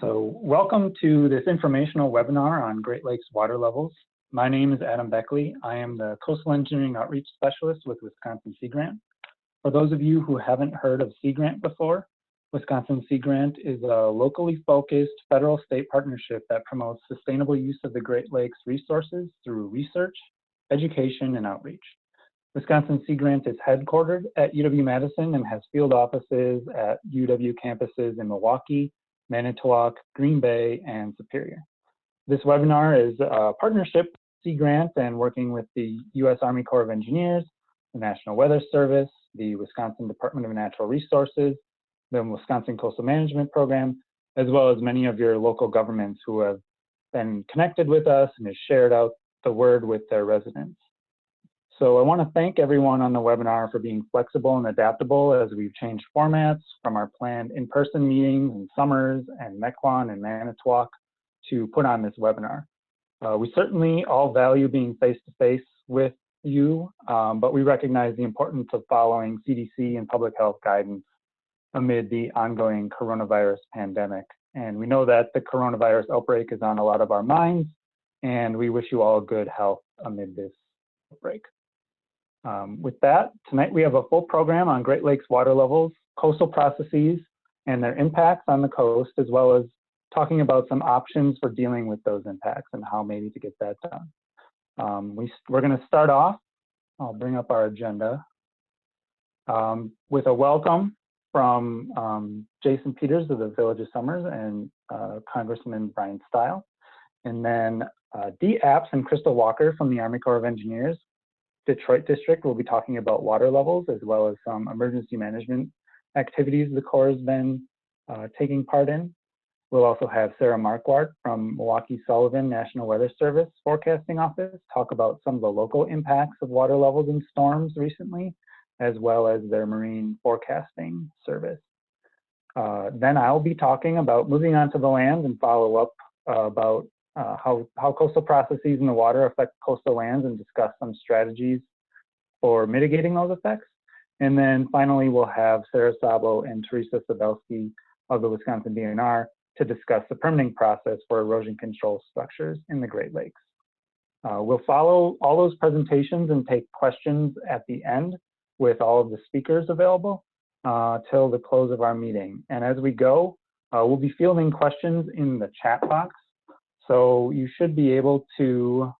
So welcome to this informational webinar on Great Lakes water levels. My name is Adam Bechle. I am the Coastal Engineering Outreach Specialist with Wisconsin Sea Grant. For those of you who haven't heard of Sea Grant before, Wisconsin Sea Grant is a locally focused federal-state partnership that promotes sustainable use of the Great Lakes resources through research, education, and outreach. Wisconsin Sea Grant is headquartered at UW-Madison and has field offices at UW campuses in Milwaukee, Manitowoc, Green Bay, and Superior. This webinar is a partnership with Sea Grant and working with the U.S. Army Corps of Engineers, the National Weather Service, the Wisconsin Department of Natural Resources, the Wisconsin Coastal Management Program, as well as many of your local governments who have been connected with us and have shared out the word with their residents. So I want to thank everyone on the webinar for being flexible and adaptable as we've changed formats from our planned in-person meetings in Summers and Mequon and Manitowoc to put on this webinar. We certainly all value being face-to-face with you, but we recognize the importance of following CDC and public health guidance amid the ongoing coronavirus pandemic. And we know that the coronavirus outbreak is on a lot of our minds, and we wish you all good health amid this outbreak. With that, tonight we have a full program on Great Lakes water levels, coastal processes, and their impacts on the coast, as well as talking about some options for dealing with those impacts and how maybe to get that done. We're going to start off, I'll bring up our agenda, with a welcome from Jason Peters of the Village of Summers and Congressman Bryan Steil, and then Dee Apps and Krystle Walker from the Army Corps of Engineers. Detroit District will be talking about water levels as well as some emergency management activities the Corps has been taking part in. We'll also have Sarah Marquardt from Milwaukee Sullivan National Weather Service Forecasting Office talk about some of the local impacts of water levels and storms recently, as well as their marine forecasting service. Then I'll be talking about moving onto the land and follow up about how coastal processes in the water affect coastal lands and discuss some strategies for mitigating those effects. And then finally, we'll have Sarah Szabo and Theresa Szabelski of the Wisconsin DNR to discuss the permitting process for erosion control structures in the Great Lakes. We'll follow all those presentations and take questions at the end with all of the speakers available till the close of our meeting. And as we go, we'll be fielding questions in the chat box. So you should be able to,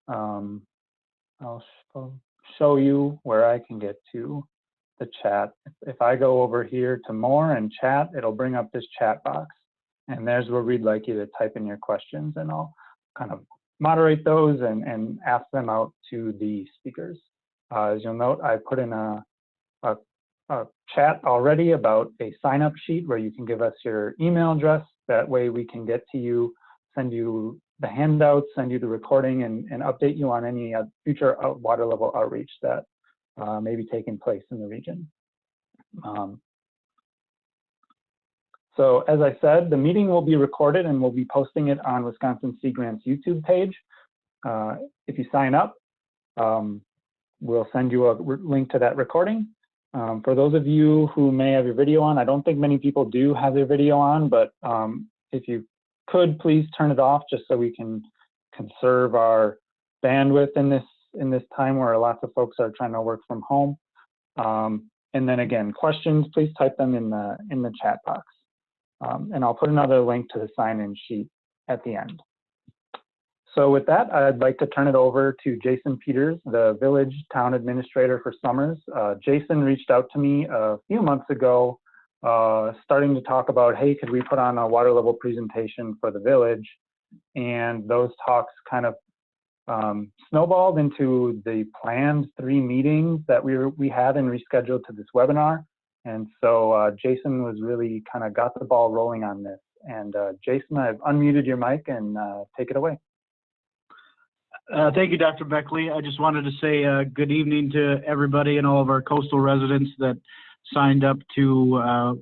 I'll show you where I can get to the chat. If I go over here to more and chat, it'll bring up this chat box. And there's where we'd like you to type in your questions, and I'll kind of moderate those and ask them out to the speakers. As you'll note, I put in a chat already about a sign-up sheet where you can give us your email address. That way we can get to you, send you the handouts, send you the recording, and update you on any future water level outreach that may be taking place in the region. So as I said, the meeting will be recorded and we'll be posting it on Wisconsin Sea Grant's YouTube page. If you sign up, we'll send you a link to that recording. For those of you who may have your video on, I don't think many people do have their video on, but if you could please turn it off just so we can conserve our bandwidth in this time where lots of folks are trying to work from home. And then again, questions, please type them in the chat box. And I'll put another link to the sign-in sheet at the end. So with that, I'd like to turn it over to Jason Peters, the Village Town Administrator for Summers. Jason reached out to me a few months ago starting to talk about, hey, could we put on a water level presentation for the village? And those talks kind of snowballed into the planned 3 meetings that we had and rescheduled to this webinar. And so Jason was really kind of got the ball rolling on this. And Jason, I've unmuted your mic and take it away. Thank you, Dr. Bechle. I just wanted to say good evening to everybody and all of our coastal residents that signed up to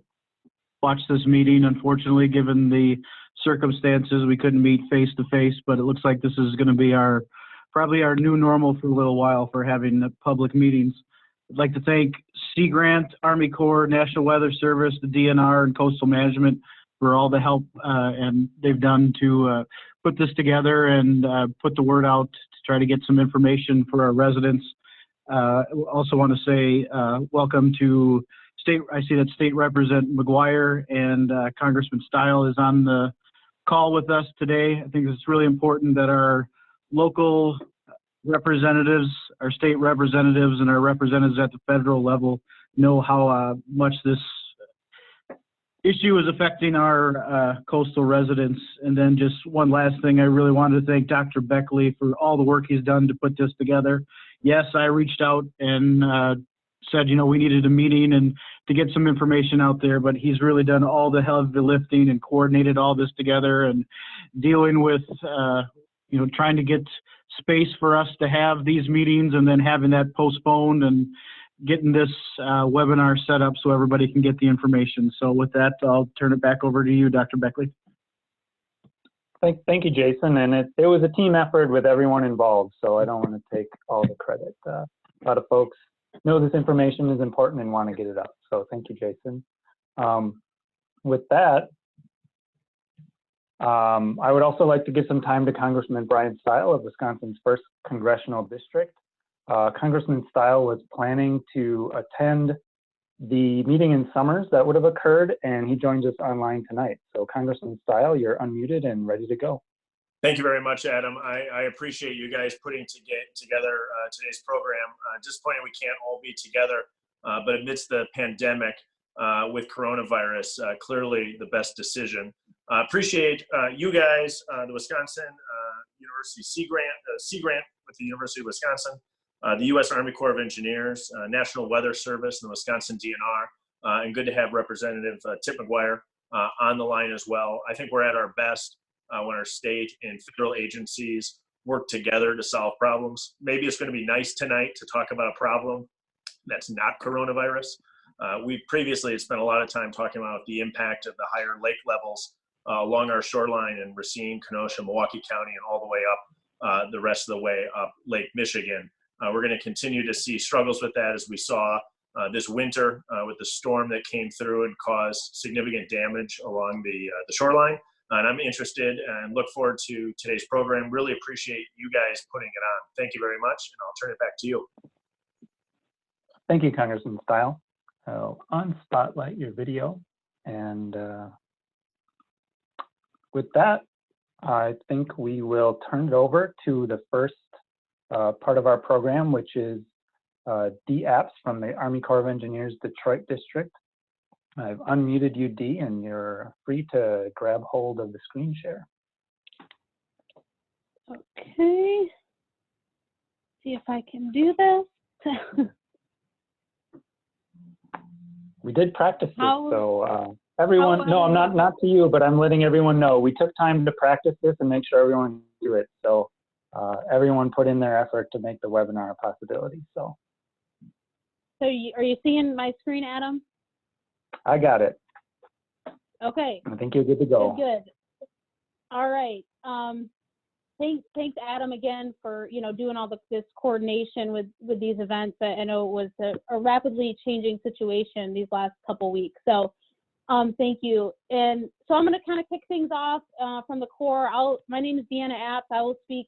watch this meeting. Unfortunately, given the circumstances, we couldn't meet face to face, but it looks like this is going to be probably our new normal for a little while for having public meetings. I'd like to thank Sea Grant, Army Corps, National Weather Service, the DNR, and Coastal Management for all the help and they've done to put this together and put the word out to try to get some information for our residents. Also want to say welcome to I see that State Representative McGuire and Congressman Steil is on the call with us today. I think it's really important that our local representatives, our state representatives, and our representatives at the federal level know how much this issue is affecting our coastal residents. And then just one last thing, I really wanted to thank Dr. Bechle for all the work he's done to put this together. Yes, I reached out and said, you know, we needed a meeting and to get some information out there, but he's really done all the heavy lifting and coordinated all this together and dealing with, you know, trying to get space for us to have these meetings and then having that postponed and getting this webinar set up so everybody can get the information. So with that, I'll turn it back over to you, Dr. Bechle. Thank you, Jason. And it was a team effort with everyone involved, so I don't want to take all the credit. A lot of folks know this information is important and want to get it up. So thank you, Jason. With that, I would also like to give some time to Congressman Bryan Steil of Wisconsin's 1st Congressional District. Congressman Steil was planning to attend the meeting in Summers that would have occurred, and he joins us online tonight. So Congressman Steil, you're unmuted and ready to go. Thank you very much, Adam. I appreciate you guys putting together today's program. Disappointed we can't all be together, but amidst the pandemic with coronavirus, clearly the best decision. Appreciate you guys, the Wisconsin University Sea Grant with the University of Wisconsin, the U.S. Army Corps of Engineers, National Weather Service, and the Wisconsin DNR, and good to have Representative Tip McGuire on the line as well. I think we're at our best when our state and federal agencies work together to solve problems. Maybe it's going to be nice tonight to talk about a problem that's not coronavirus. We've previously spent a lot of time talking about the impact of the higher lake levels along our shoreline in Racine, Kenosha, Milwaukee County, and all the way up the rest of the way up Lake Michigan. We're going to continue to see struggles with that as we saw this winter with the storm that came through and caused significant damage along the shoreline. And I'm interested and look forward to today's program. Really appreciate you guys putting it on. Thank you very much, and I'll turn it back to you. Thank you, Congressman Steil. I'll unspotlight your video, and with that, I think we will turn it over to the first part of our program, which is D-Apps from the Army Corps of Engineers Detroit District. I've unmuted you, D, and you're free to grab hold of the screen share. Okay. See if I can do this. We did practice this, so everyone, no, I'm not to you, but I'm letting everyone know. We took time to practice this and make sure everyone can do it. So everyone put in their effort to make the webinar a possibility. So are you seeing my screen, Adam? I got it. Okay. I think you're good to go. Good. All right. Thanks, Adam, again for doing all this coordination with these events. I know it was a rapidly changing situation these last couple weeks. So thank you. And so I'm going to kind of kick things off from the Corps. My name is Deanna Apps. I will speak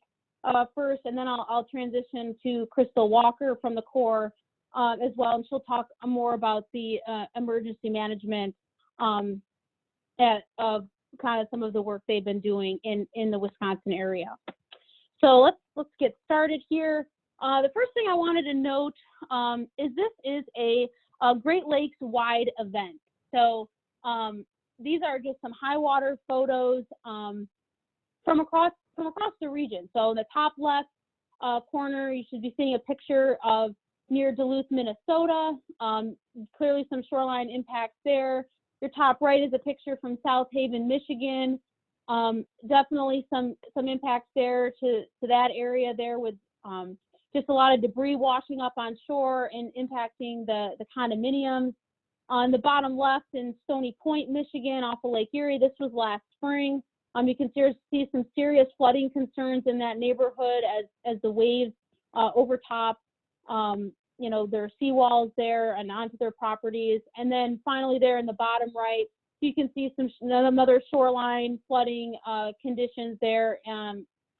first, and then I'll transition to Krystle Walker from the Corps as well, and she'll talk more about the emergency management of kind of some of the work they've been doing in the Wisconsin area. So let's get started here. The first thing I wanted to note is this is a Great Lakes wide event. So these are just some high water photos from across the region. So in the top left corner, you should be seeing a picture of near Duluth, Minnesota. Clearly some shoreline impacts there. Your top right is a picture from South Haven, Michigan. Definitely some impacts there to that area there with just a lot of debris washing up on shore and impacting the condominiums. On the bottom left in Stony Point, Michigan, off of Lake Erie, this was last spring. You can see some serious flooding concerns in that neighborhood as the waves overtop their seawalls there and onto their properties. And then finally there in the bottom right, you can see another shoreline flooding conditions there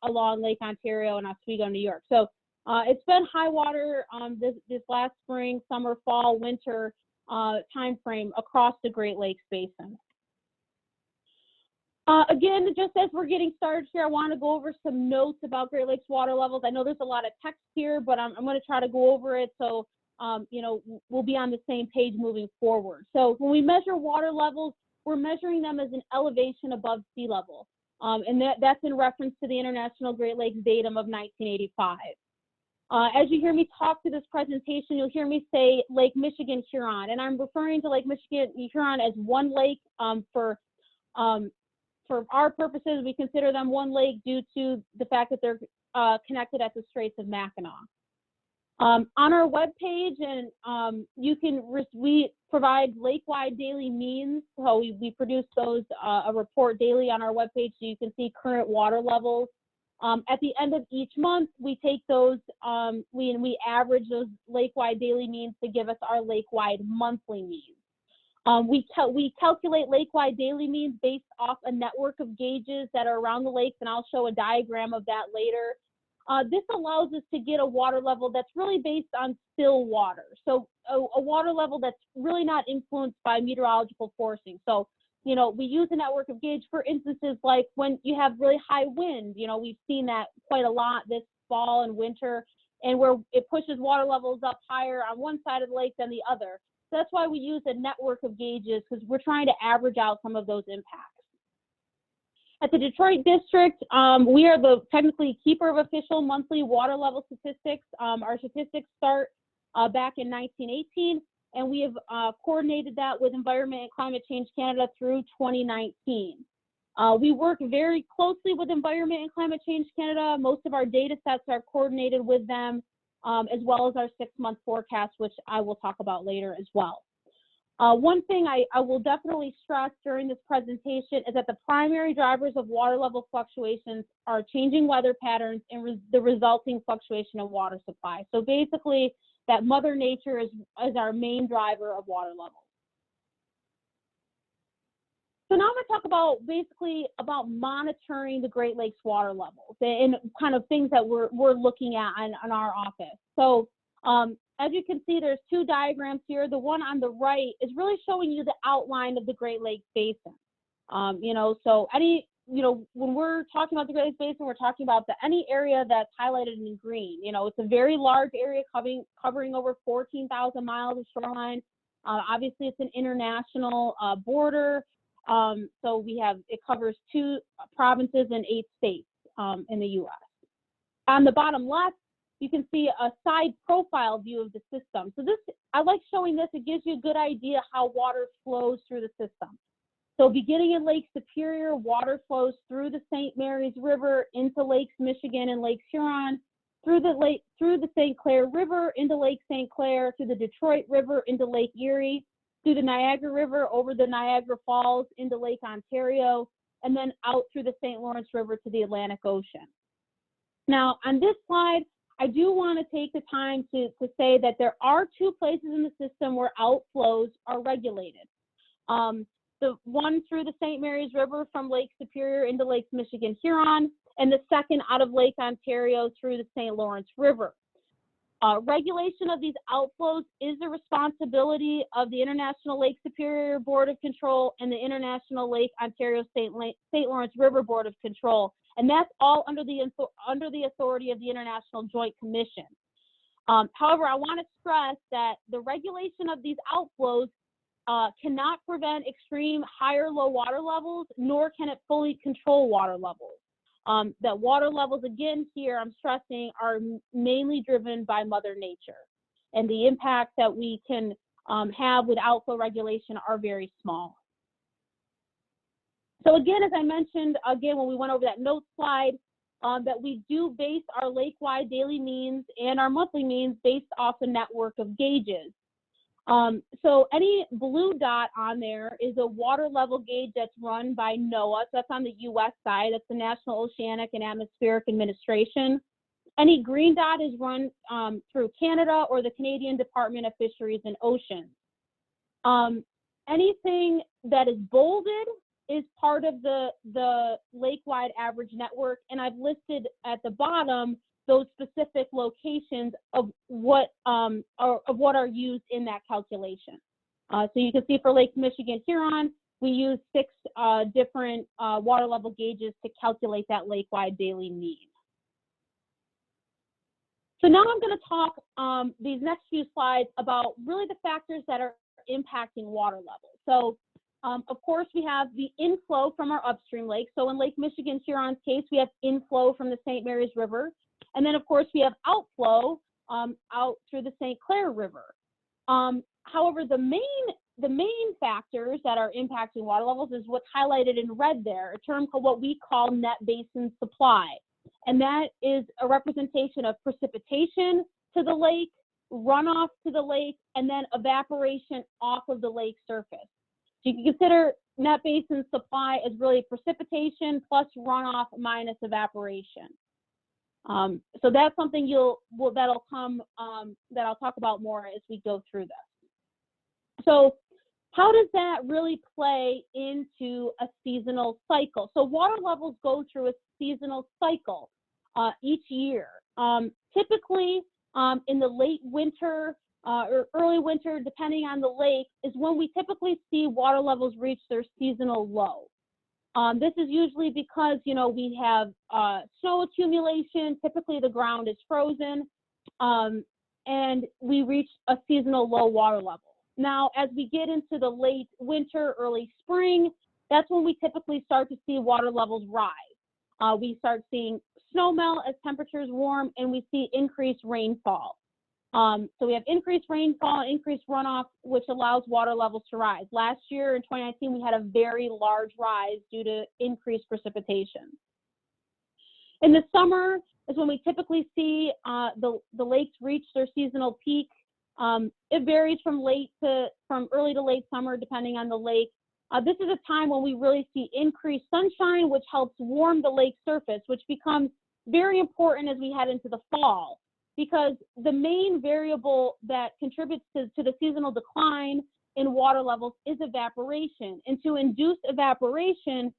along Lake Ontario and Oswego, New York. So it's been high water this last spring, summer, fall, winter time frame across the Great Lakes Basin. Again, just as we're getting started here, I want to go over some notes about Great Lakes water levels. I know there's a lot of text here, but I'm going to try to go over it so you know, we'll be on the same page moving forward. So when we measure water levels, we're measuring them as an elevation above sea level. And that's in reference to the International Great Lakes Datum of 1985. As you hear me talk through this presentation, you'll hear me say Lake Michigan, Huron, and I'm referring to Lake Michigan, Huron as one lake. For our purposes, we consider them one lake due to the fact that they're connected at the Straits of Mackinac. On our webpage, and we provide lake-wide daily means. So we produce those a report daily on our webpage, so you can see current water levels. At the end of each month, we take those we average those lake-wide daily means to give us our lake-wide monthly means. We calculate lake-wide daily means based off a network of gauges that are around the lakes, and I'll show a diagram of that later. This allows us to get a water level that's really based on still water. So a water level that's really not influenced by meteorological forcing. So, you know, we use a network of gauge for instances like when you have really high wind. You know, we've seen that quite a lot this fall and winter, and where it pushes water levels up higher on one side of the lake than the other. So that's why we use a network of gauges, because we're trying to average out some of those impacts. At the Detroit District, we are the technically keeper of official monthly water level statistics. Our statistics start back in 1918, and we have coordinated that with Environment and Climate Change Canada through 2019. We work very closely with Environment and Climate Change Canada. Most of our data sets are coordinated with them, as well as our 6-month forecast, which I will talk about later as well. One thing I will definitely stress during this presentation is that the primary drivers of water level fluctuations are changing weather patterns and the resulting fluctuation of water supply. So basically, that Mother Nature is our main driver of water levels. So now I'm going to talk about monitoring the Great Lakes water levels and kind of things that we're looking at on our office. So as you can see, there's 2 diagrams here. The one on the right is really showing you the outline of the Great Lakes Basin. You know, so when we're talking about the Great Lakes Basin, we're talking about any area that's highlighted in green. You know, it's a very large area covering over 14,000 miles of shoreline. Obviously, it's an international border. So it covers 2 provinces and 8 states in the U.S. On the bottom left, you can see a side profile view of the system. So I like showing this. It gives you a good idea how water flows through the system. So beginning in Lake Superior, water flows through the St. Mary's River into Lakes Michigan and Lake Huron, through the St. Clair River into Lake St. Clair, through the Detroit River into Lake Erie, through the Niagara River over the Niagara Falls into Lake Ontario, and then out through the St. Lawrence River to the Atlantic Ocean. Now, on this slide, I do want to take the time to say that there are 2 places in the system where outflows are regulated. The one through the St. Mary's River from Lake Superior into Lakes Michigan, Huron, and the second out of Lake Ontario through the St. Lawrence River. Regulation of these outflows is the responsibility of the International Lake Superior Board of Control and the International Lake Ontario St. Lawrence River Board of Control, and that's all under the authority of the International Joint Commission. However, I want to stress that the regulation of these outflows cannot prevent extreme high or low water levels, nor can it fully control water levels. That water levels, again, here I'm stressing, are mainly driven by Mother Nature, and the impacts that we can have with outflow regulation are very small. So again, as I mentioned, when we went over that note slide, that we do base our lake-wide daily means and our monthly means based off a network of gauges. So any blue dot on there is a water level gauge that's run by NOAA. So that's on the U.S. side. That's the National Oceanic and Atmospheric Administration. Any green dot is run through Canada or the Canadian Department of Fisheries and Oceans. Anything that is bolded is part of the lake-wide average network, and I've listed at the bottom those specific locations of what are used in that calculation. So you can see for Lake Michigan Huron, we use 6 different water level gauges to calculate that lake-wide daily mean. So now I'm going to talk these next few slides about really the factors that are impacting water levels. So of course, we have the inflow from our upstream lakes. So in Lake Michigan Huron's case, we have inflow from the St. Mary's River. And then, of course, we have outflow out through the St. Clair River. However, the main factors that are impacting water levels is what's highlighted in red there, a term called what we call net basin supply. And that is a representation of precipitation to the lake, runoff to the lake, and then evaporation off of the lake surface. So you can consider net basin supply as really precipitation plus runoff minus evaporation. So that's something that'll come that I'll talk about more as we go through this. So how does that really play into a seasonal cycle? So water levels go through a seasonal cycle each year. Typically in the late winter or early winter, depending on the lake, is when we typically see water levels reach their seasonal low. This is usually because, we have snow accumulation, typically the ground is frozen, and we reach a seasonal low water level. Now, as we get into the late winter, early spring, that's when we typically start to see water levels rise. We start seeing snow melt as temperatures warm, and we see increased rainfall. So we have increased rainfall, increased runoff, which allows water levels to rise. Last year in 2019, we had a very large rise due to increased precipitation. In the summer is when we typically see the lakes reach their seasonal peak. It varies from early to late summer, depending on the lake. This is a time when we really see increased sunshine, which helps warm the lake surface, which becomes very important as we head into the fall, because the main variable that contributes to the seasonal decline in water levels is evaporation. And to induce evaporation,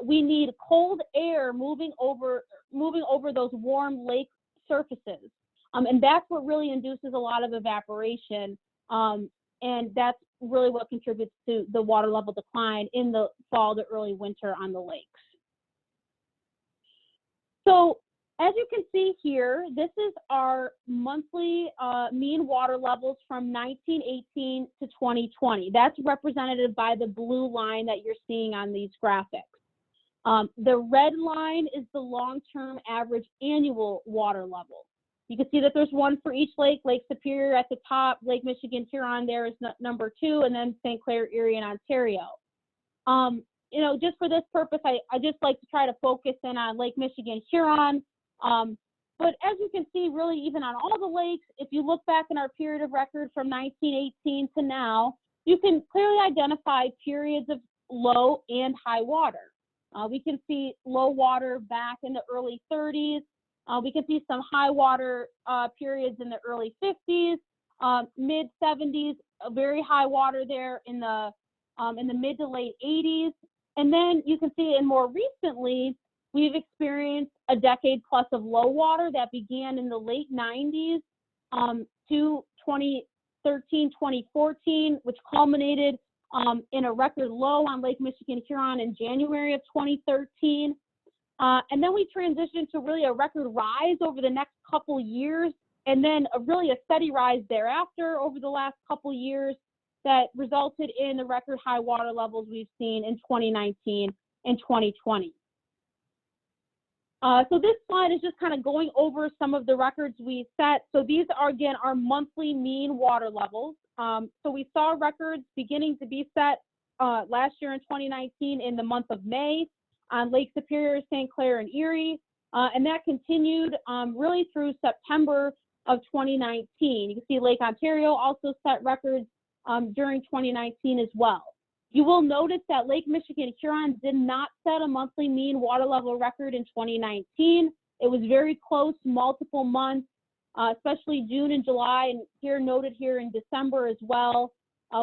we need cold air moving over those warm lake surfaces. And that's what really induces a lot of evaporation. And that's really what contributes to the water level decline in the fall to early winter on the lakes. So as you can see here, this is our monthly mean water levels from 1918 to 2020. That's represented by the blue line that you're seeing on these graphics. The red line is the long-term average annual water level. You can see that there's one for each lake. Lake Superior at the top, Lake Michigan Huron there is number 2, and then St. Clair, Erie, and Ontario. Just for this purpose, I just like to try to focus in on Lake Michigan Huron. But as you can see, really even on all the lakes, if you look back in our period of record from 1918 to now, you can clearly identify periods of low and high water. We can see low water back in the early 30s. We can see some high water periods in the early 50s, mid 70s, a very high water there in the mid to late 80s. And then you can see, and more recently, we've experienced a decade plus of low water that began in the late 90s to 2013, 2014, which culminated in a record low on Lake Michigan Huron in January of 2013. And then we transitioned to really a record rise over the next couple years, and then really a steady rise thereafter over the last couple years that resulted in the record high water levels we've seen in 2019 and 2020. So this slide is just kind of going over some of the records we set. So these are, again, our monthly mean water levels. So we saw records beginning to be set last year in 2019 in the month of May on Lake Superior, St. Clair, and Erie. And that continued really through September of 2019. You can see Lake Ontario also set records during 2019 as well. You will notice that Lake Michigan Huron did not set a monthly mean water level record in 2019. It was very close multiple months, especially June and July, and here noted here in December as well.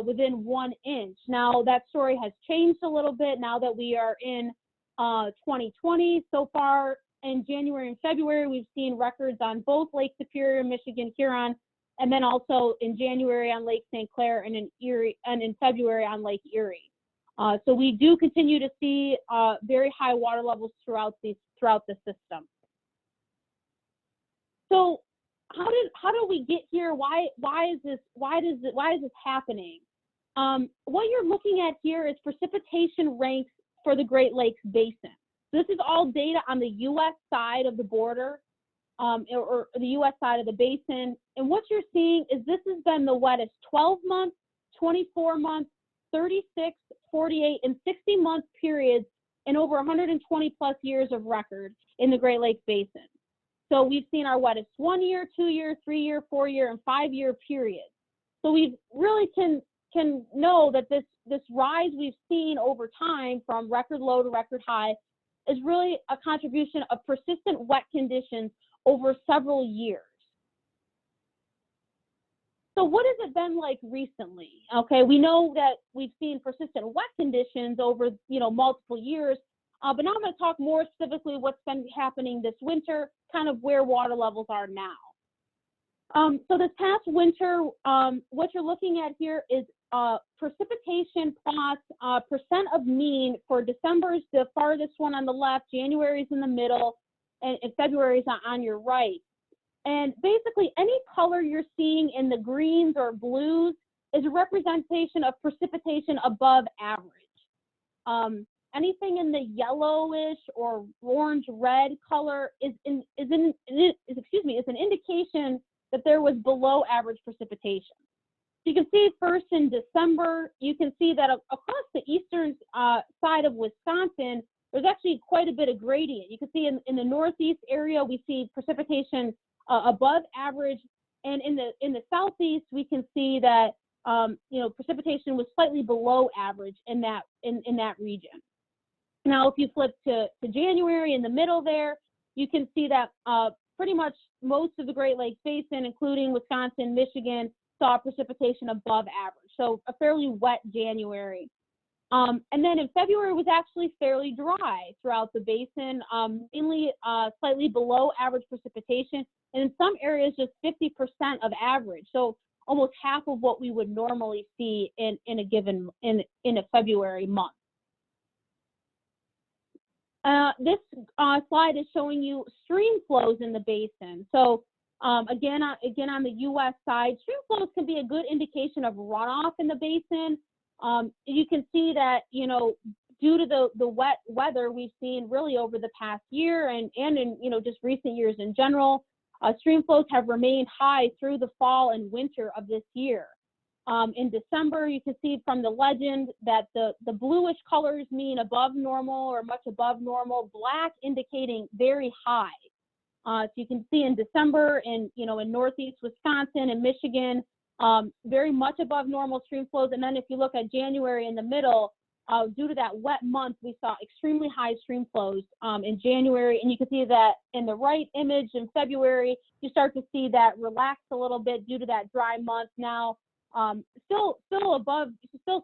within 1 inch. Now that story has changed a little bit now that we are in 2020. So far in January and February, we've seen records on both Lake Superior, Michigan, Huron, and then also in January on Lake St. Clair and in Erie, and in February on Lake Erie. So we do continue to see very high water levels throughout the system. So how do we get here? Why is this happening? What you're looking at here is precipitation ranks for the Great Lakes Basin. So this is all data on the U.S. side of the border, or the U.S. side of the basin. And what you're seeing is this has been the wettest 12-month, 24-month, 36, 48, and 60-month periods in over 120 plus years of record in the Great Lakes Basin. So we've seen our wettest 1 year, 2 year, 3 year, 4 year, and 5 year periods. So we really can know that this rise we've seen over time from record low to record high is really a contribution of persistent wet conditions over several years. So what has it been like recently? Okay, we know that we've seen persistent wet conditions over multiple years, but now I'm going to talk more specifically what's been happening this winter, kind of where water levels are now. So this past winter, what you're looking at here is precipitation plots, percent of mean for December's the farthest one on the left, January's in the middle, and February's on your right. And basically any color you're seeing in the greens or blues is a representation of precipitation above average. Anything in the yellowish or orange-red color is an indication that there was below average precipitation. So you can see first in December, you can see that across the eastern side of Wisconsin, there's actually quite a bit of gradient. You can see in the northeast area, we see precipitation above average, and in the southeast, we can see that precipitation was slightly below average in that region. Now, if you flip to January in the middle there, you can see that pretty much most of the Great Lakes Basin, including Wisconsin, Michigan, saw precipitation above average. So a fairly wet January. And then in February was actually fairly dry throughout the basin, mainly slightly below average precipitation, and in some areas just 50% of average. So almost half of what we would normally see in a February month. This slide is showing you stream flows in the basin. So again on the U.S. side, stream flows can be a good indication of runoff in the basin. You can see that, due to the wet weather we've seen really over the past year and in, just recent years in general, stream flows have remained high through the fall and winter of this year. In December, you can see from the legend that the bluish colors mean above normal or much above normal, black indicating very high. So you can see in December in northeast Wisconsin and Michigan, very much above normal stream flows. And then if you look at January in the middle, due to that wet month, we saw extremely high stream flows in January. And you can see that in the right image in February, you start to see that relax a little bit due to that dry month now. Still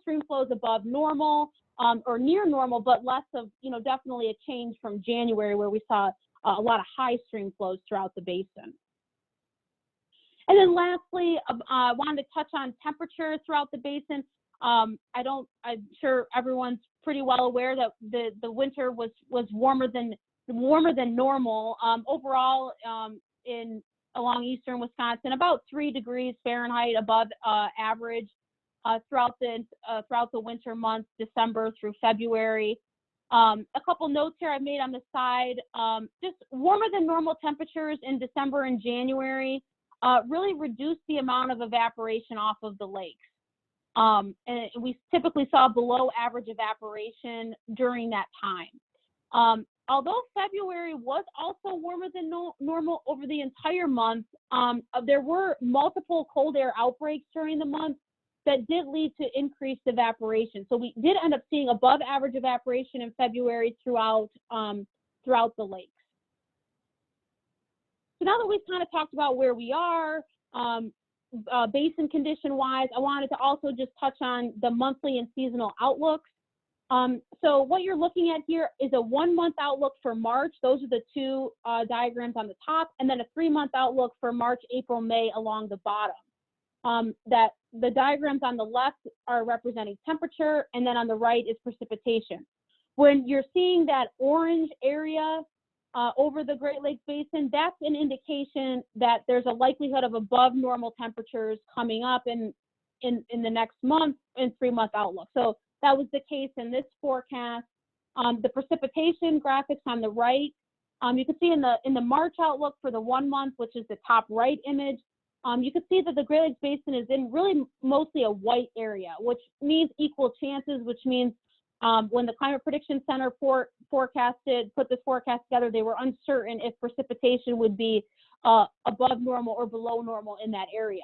stream flows above normal or near normal, but less of, definitely a change from January where we saw a lot of high stream flows throughout the basin. And then lastly, I wanted to touch on temperature throughout the basin. I'm sure everyone's pretty well aware that the winter was warmer than normal. Overall, along eastern Wisconsin, about 3 degrees Fahrenheit above average throughout the winter months, December through February. A couple notes here I've made on the side. Just warmer than normal temperatures in December and January really reduced the amount of evaporation off of the lakes. And we typically saw below average evaporation during that time. Although February was also warmer than normal over the entire month, there were multiple cold air outbreaks during the month that did lead to increased evaporation. So we did end up seeing above average evaporation in February throughout the lakes. So now that we've kind of talked about where we are, basin condition wise, I wanted to also just touch on the monthly and seasonal outlooks. So what you're looking at here is a 1 month outlook for March. Those are the two diagrams on the top, and then a 3 month outlook for March, April, May along the bottom. That the diagrams on the left are representing temperature, and then on the right is precipitation. When you're seeing that orange area over the Great Lakes Basin, that's an indication that there's a likelihood of above normal temperatures coming up in the next month in 3 month outlook. So that was the case in this forecast. The precipitation graphics on the right, you can see in the March outlook for the 1 month, which is the top right image, you can see that the Great Lakes Basin is in really mostly a white area, which means equal chances, which means when the Climate Prediction Center put this forecast together, they were uncertain if precipitation would be above normal or below normal in that area.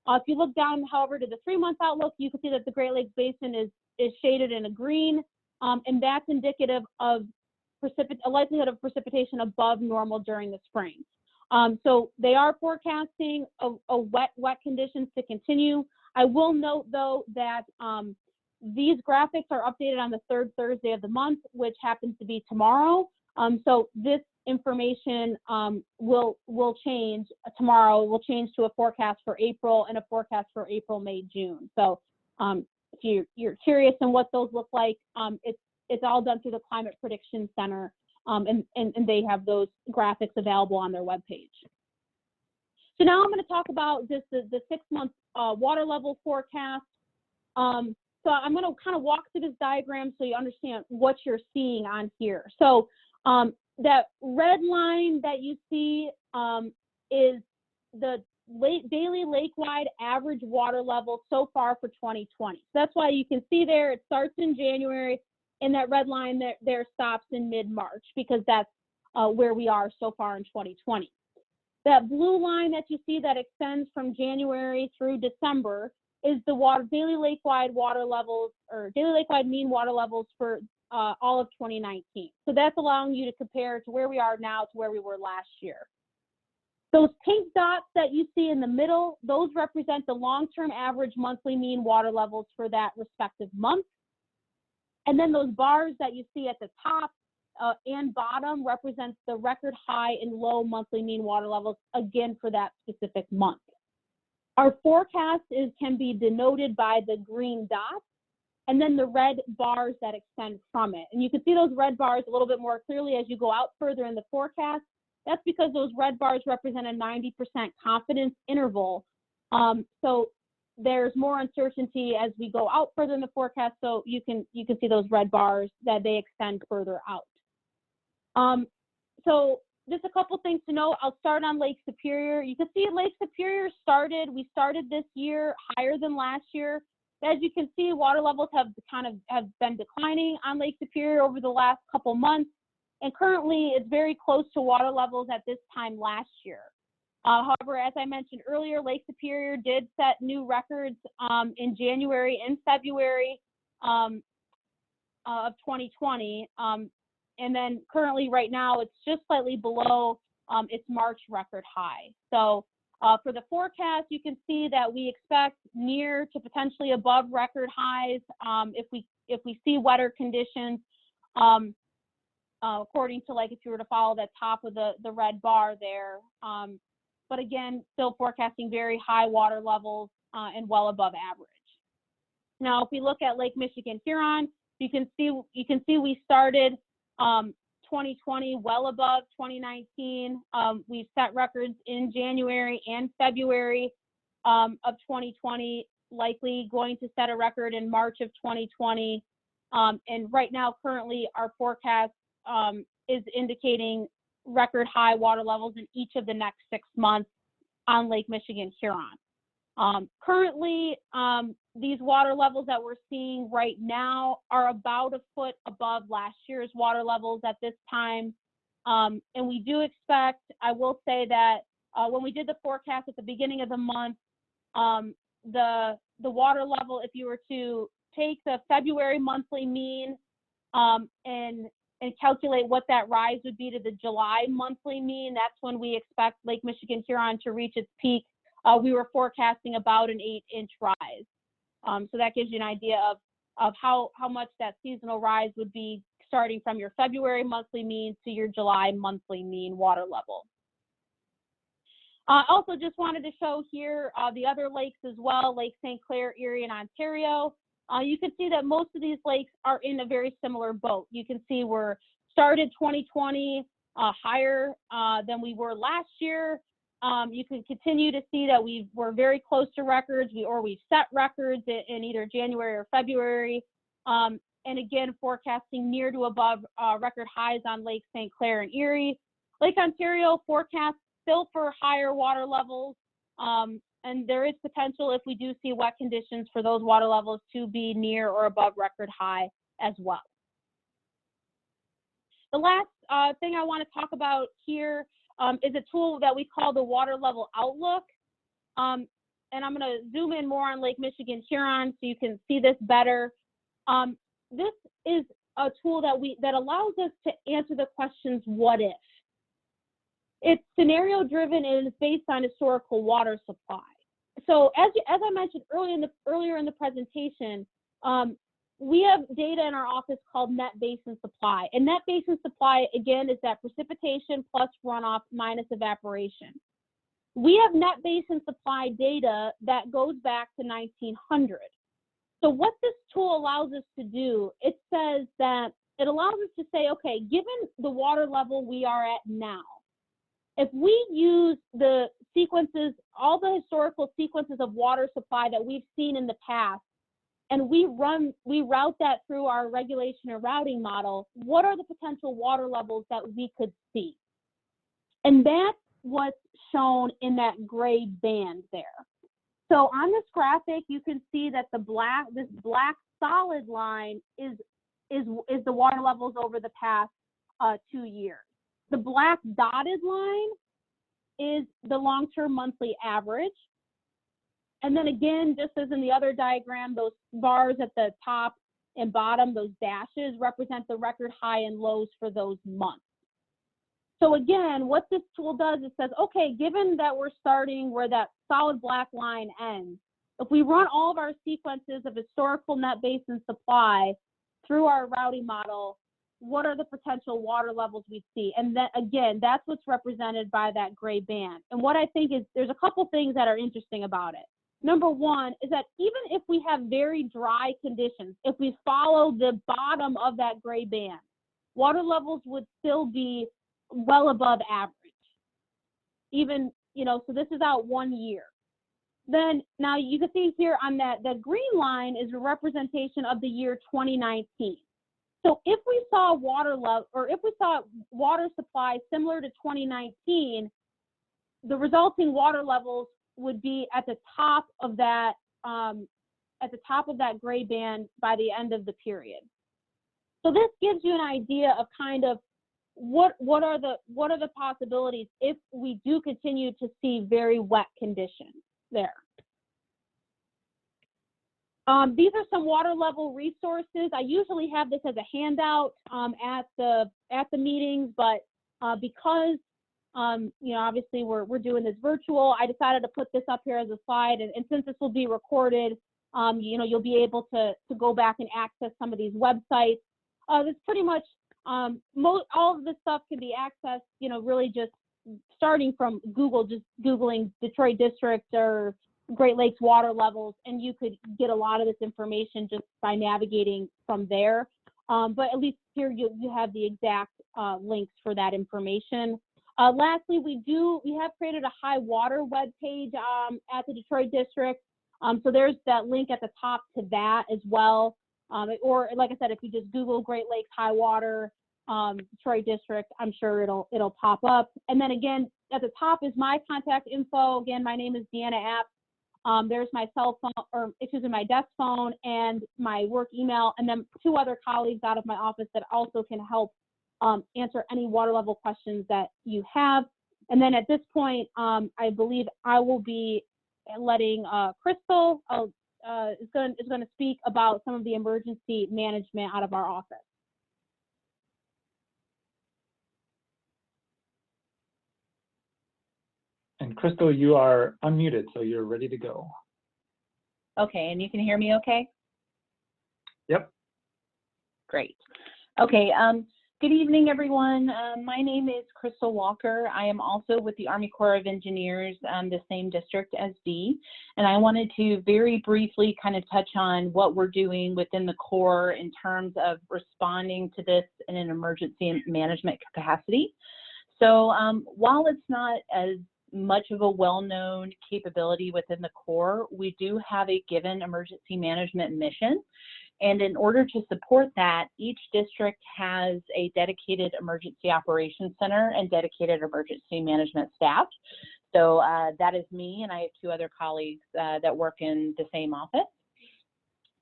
If you look down, however, to the 3 month outlook, you can see that the Great Lakes Basin is shaded in a green, and that's indicative of a likelihood of precipitation above normal during the spring. So they are forecasting a wet conditions to continue. I will note though that these graphics are updated on the 3rd Thursday of the month, which happens to be tomorrow. So this information will change tomorrow. It will change to a forecast for April and a forecast for April, May, June. So if you're curious on what those look like, it's all done through the Climate Prediction Center, and they have those graphics available on their webpage. So now I'm going to talk about just the 6 month water level forecast. So I'm going to kind of walk through this diagram so you understand what you're seeing on here. So that red line that you see is the daily lake-wide average water level so far for 2020. So that's why you can see there it starts in January, and that red line there stops in mid-March, because that's where we are so far in 2020. That blue line that you see that extends from January through December is the daily lake-wide water levels, or daily lake-wide mean water levels for all of 2019. So that's allowing you to compare to where we are now to where we were last year. Those pink dots that you see in the middle, those represent the long-term average monthly mean water levels for that respective month. And then those bars that you see at the top and bottom represents the record high and low monthly mean water levels, again, for that specific month. Our forecast can be denoted by the green dots and then the red bars that extend from it. And you can see those red bars a little bit more clearly as you go out further in the forecast. That's because those red bars represent a 90% confidence interval. So there's more uncertainty as we go out further in the forecast. So you can see those red bars that they extend further out. So just a couple things to know. I'll start on Lake Superior. You can see Lake Superior we started this year higher than last year. As you can see, water levels have been declining on Lake Superior over the last couple months. And currently it's very close to water levels at this time last year. However, as I mentioned earlier, Lake Superior did set new records in January and February of 2020. And then currently right now, it's just slightly below its March record high. So for the forecast, you can see that we expect near to potentially above record highs if we see wetter conditions, according to, like, if you were to follow that top of the red bar there. But again, still forecasting very high water levels and well above average. Now, if we look at Lake Michigan Huron, you can see we started 2020 well above 2019. We've set records in January and February of 2020, likely going to set a record in March of 2020. And right now, currently, our forecast is indicating record high water levels in each of the next 6 months on Lake Michigan Huron. Currently, these water levels that we're seeing right now are about a foot above last year's water levels at this time. And we do expect, I will say that when we did the forecast at the beginning of the month, the water level, if you were to take the February monthly mean and calculate what that rise would be to the July monthly mean, that's when we expect Lake Michigan Huron to reach its peak we were forecasting about an 8-inch rise. So that gives you an idea of how much that seasonal rise would be starting from your February monthly mean to your July monthly mean water level. Also just wanted to show here the other lakes as well, Lake St. Clair, Erie, and Ontario. You can see that most of these lakes are in a very similar boat. You can see we're started 2020 higher than we were last year. You can continue to see that we're very close to records, we've set records in either January or February. And again, forecasting near to above record highs on Lake St. Clair and Erie. Lake Ontario forecast still for higher water levels. And there is potential, if we do see wet conditions, for those water levels to be near or above record high as well. The last thing I want to talk about here is a tool that we call the Water Level Outlook. And I'm going to zoom in more on Lake Michigan Huron so you can see this better. This is a tool that allows us to answer the questions, what if? It's scenario driven and it's based on historical water supply. So as I mentioned earlier in the presentation, we have data in our office called net basin supply. And net basin supply, again, is that precipitation plus runoff minus evaporation. We have net basin supply data that goes back to 1900. So what this tool allows us to do, it says that it allows us to say, okay, given the water level we are at now, if we use the sequences, all the historical sequences of water supply that we've seen in the past, and we route that through our regulation or routing model, what are the potential water levels that we could see? And that's what's shown in that gray band there. So on this graphic, you can see that this black solid line is the water levels over the past 2 years. The black dotted line is the long-term monthly average. And then again, just as in the other diagram, those bars at the top and bottom, those dashes represent the record high and lows for those months. So again, what this tool does is says, okay, given that we're starting where that solid black line ends, if we run all of our sequences of historical net basin supply through our routing model, what are the potential water levels we see? And then again, that's what's represented by that gray band. And what I think is there's a couple things that are interesting about it. Number one is that even if we have very dry conditions, if we follow the bottom of that gray band, water levels would still be well above average. Even, so this is out 1 year. Then now you can see here on that, the green line is a representation of the year 2019. So if we saw water supply similar to 2019, the resulting water levels would be at the top of that gray band by the end of the period. So this gives you an idea of kind of what are the possibilities if we do continue to see very wet conditions there. These are some water level resources. I usually have this as a handout at the meetings, but because obviously we're doing this virtual, I decided to put this up here as a slide. And since this will be recorded, you'll be able to go back and access some of these websites. This pretty much all of this stuff can be accessed, really just starting from Google, just Googling Detroit District or Great Lakes water levels, and you could get a lot of this information just by navigating from there. But at least here you have the exact links for that information. Lastly, we have created a high water web page at the Detroit District. So there's that link at the top to that as well. Or like I said, if you just Google Great Lakes high water Detroit District, I'm sure it'll pop up. And then again, at the top is my contact info. Again, my name is Deanna App. There's my cell phone, my desk phone and my work email, and then 2 other colleagues out of my office that also can help answer any water level questions that you have. And then at this point, I believe I will be letting Krystle is going to speak about some of the emergency management out of our office. And Krystle, you are unmuted, so you're ready to go. Okay, and you can hear me okay? Yep. Great. Okay, good evening, everyone. My name is Krystle Walker. I am also with the Army Corps of Engineers, the same district as Dee, and I wanted to very briefly kind of touch on what we're doing within the Corps in terms of responding to this in an emergency management capacity. So while it's not as much of a well-known capability within the Corps, we do have a given emergency management mission. And in order to support that, each district has a dedicated emergency operations center and dedicated emergency management staff. So that is me, and I have two other colleagues that work in the same office.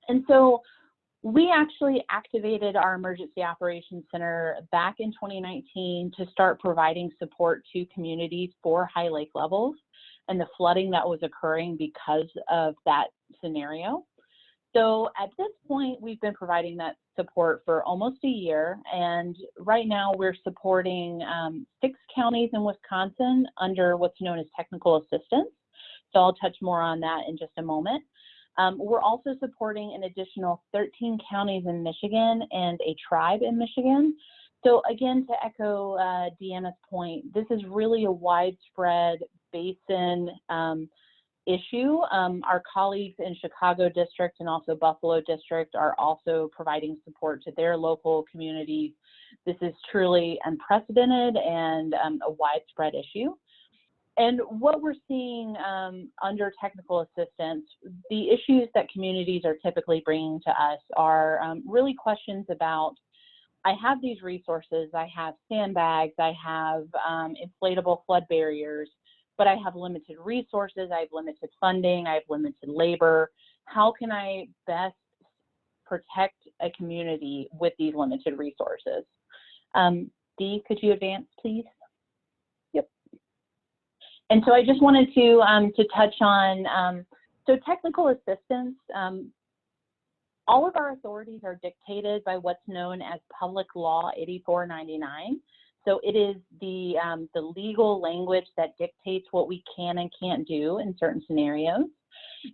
And so we actually activated our emergency operations center back in 2019 to start providing support to communities for high lake levels and the flooding that was occurring because of that scenario. So at this point, we've been providing that support for almost a year, and right now we're supporting 6 counties in Wisconsin under what's known as technical assistance. So I'll touch more on that in just a moment. We're also supporting an additional 13 counties in Michigan and a tribe in Michigan. So again, to echo Deanna's point, this is really a widespread basin issue. Our colleagues in Chicago District and also Buffalo District are also providing support to their local communities. This is truly unprecedented and a widespread issue. And what we're seeing under technical assistance, the issues that communities are typically bringing to us are really questions about, I have these resources, I have sandbags, I have inflatable flood barriers, but I have limited resources, I have limited funding, I have limited labor. How can I best protect a community with these limited resources? Dee, could you advance, please? Yep. And so I just wanted to touch on, so technical assistance, all of our authorities are dictated by what's known as Public Law 8499. So it is the legal language that dictates what we can and can't do in certain scenarios.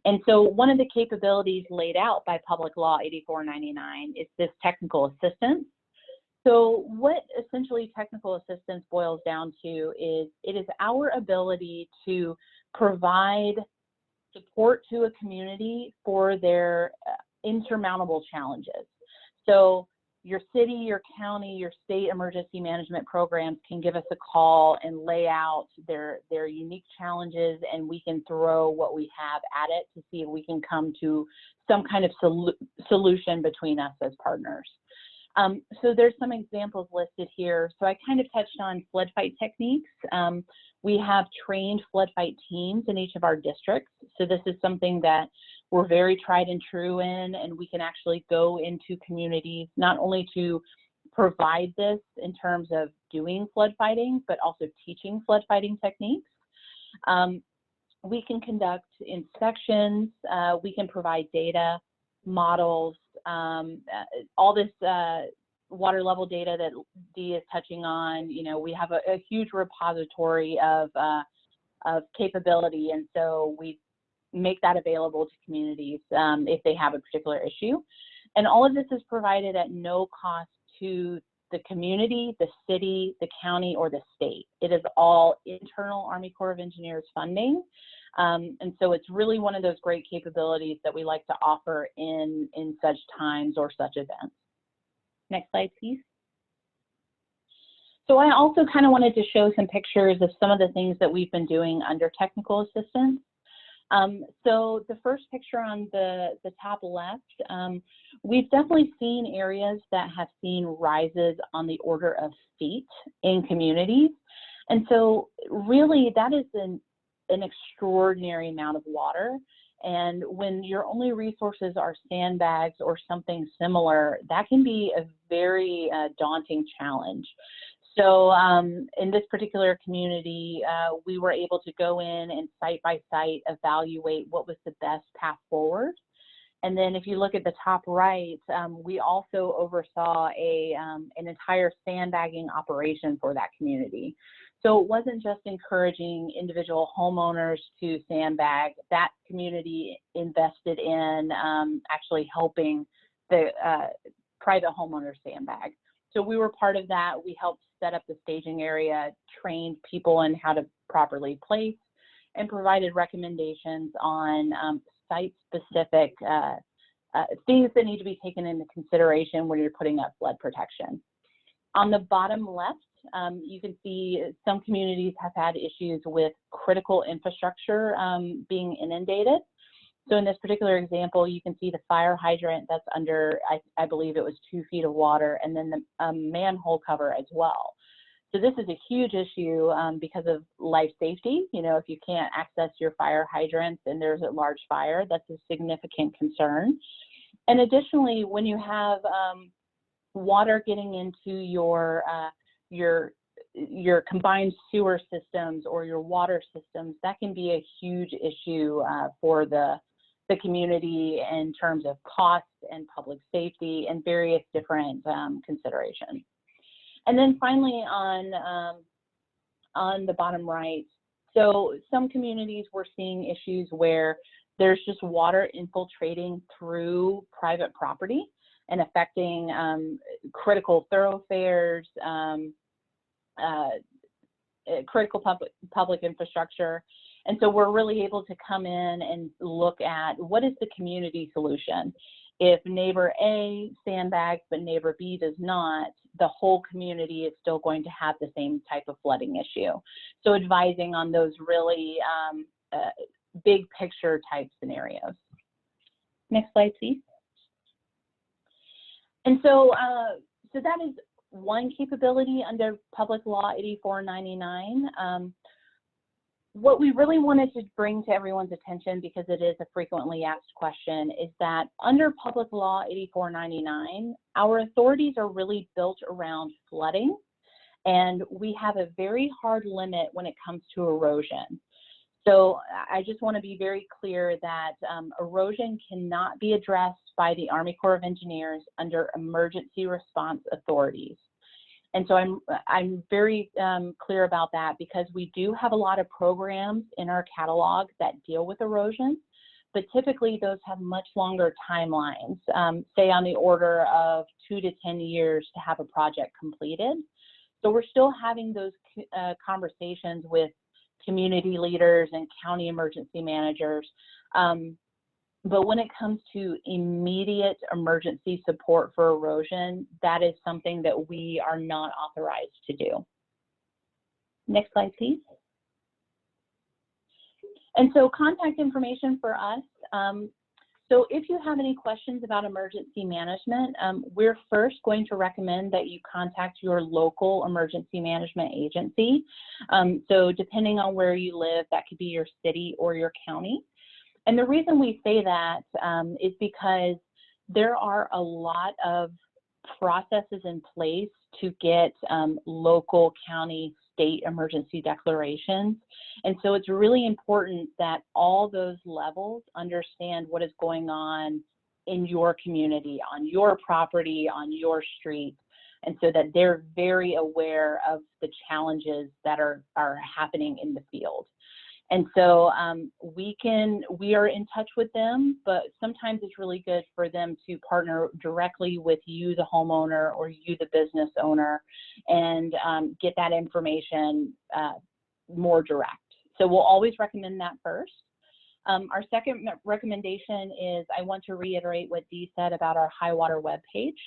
And so one of the capabilities laid out by Public Law 8499 is this technical assistance. So what essentially technical assistance boils down to is it is our ability to provide support to a community for their insurmountable challenges. So your city, your county, your state emergency management programs can give us a call and lay out their unique challenges, and we can throw what we have at it to see if we can come to some kind of solution between us as partners. So there's some examples listed here. So I kind of touched on flood fight techniques. We have trained flood fight teams in each of our districts. So this is something that we're very tried and true in, and we can actually go into communities not only to provide this in terms of doing flood fighting, but also teaching flood fighting techniques. We can conduct inspections, we can provide data, models, all this water level data that Dee is touching on. You know, we have a huge repository of capability, and so we make that available to communities if they have a particular issue. And all of this is provided at no cost to the community, the city, the county, or the state. It is all internal Army Corps of Engineers funding. And so it's really one of those great capabilities that we like to offer in such times or such events. Next slide, please. So I also kind of wanted to show some pictures of some of the things that we've been doing under technical assistance. So the first picture on the top left, we've definitely seen areas that have seen rises on the order of feet in communities. And so really that is an extraordinary amount of water. And when your only resources are sandbags or something similar, that can be a very daunting challenge. So in this particular community, we were able to go in and site by site evaluate what was the best path forward. And then if you look at the top right, we also oversaw an entire sandbagging operation for that community. So it wasn't just encouraging individual homeowners to sandbag. That community invested in actually helping the private homeowners sandbag. So we were part of that. We helped set up the staging area, trained people in how to properly place, and provided recommendations on site-specific things that need to be taken into consideration when you're putting up flood protection. On the bottom left, you can see some communities have had issues with critical infrastructure being inundated. So in this particular example, you can see the fire hydrant that's under, I believe it was 2 feet of water, and then the manhole cover as well. So this is a huge issue because of life safety. You know, if you can't access your fire hydrants and there's a large fire, that's a significant concern. And additionally, when you have water getting into your combined sewer systems or your water systems, that can be a huge issue for the community in terms of cost and public safety and various different considerations. And then finally on the bottom right, so some communities were seeing issues where there's just water infiltrating through private property and affecting critical thoroughfares, critical public infrastructure. And so we're really able to come in and look at what is the community solution. If neighbor A sandbags but neighbor B does not, the whole community is still going to have the same type of flooding issue. So advising on those really big picture type scenarios. Next slide, please. And so, so that is one capability under Public Law 8499. What we really wanted to bring to everyone's attention, because it is a frequently asked question, is that under Public Law 8499, our authorities are really built around flooding, and we have a very hard limit when it comes to erosion. So I just want to be very clear that erosion cannot be addressed by the Army Corps of Engineers under emergency response authorities. And so I'm very clear about that, because we do have a lot of programs in our catalog that deal with erosion, but typically those have much longer timelines, say on the order of 2 to 10 years to have a project completed. So we're still having those conversations with community leaders and county emergency managers. But when it comes to immediate emergency support for erosion, that is something that we are not authorized to do. Next slide, please. And so contact information for us. So if you have any questions about emergency management, we're first going to recommend that you contact your local emergency management agency. So depending on where you live, that could be your city or your county. And the reason we say that is because there are a lot of processes in place to get local, county, state emergency declarations. And so it's really important that all those levels understand what is going on in your community, on your property, on your street, and so that they're very aware of the challenges that are happening in the field. And so we are in touch with them, but sometimes it's really good for them to partner directly with you, the homeowner, or you, the business owner, and get that information more direct. So we'll always recommend that first. Our second recommendation is, I want to reiterate what Dee said about our high water webpage.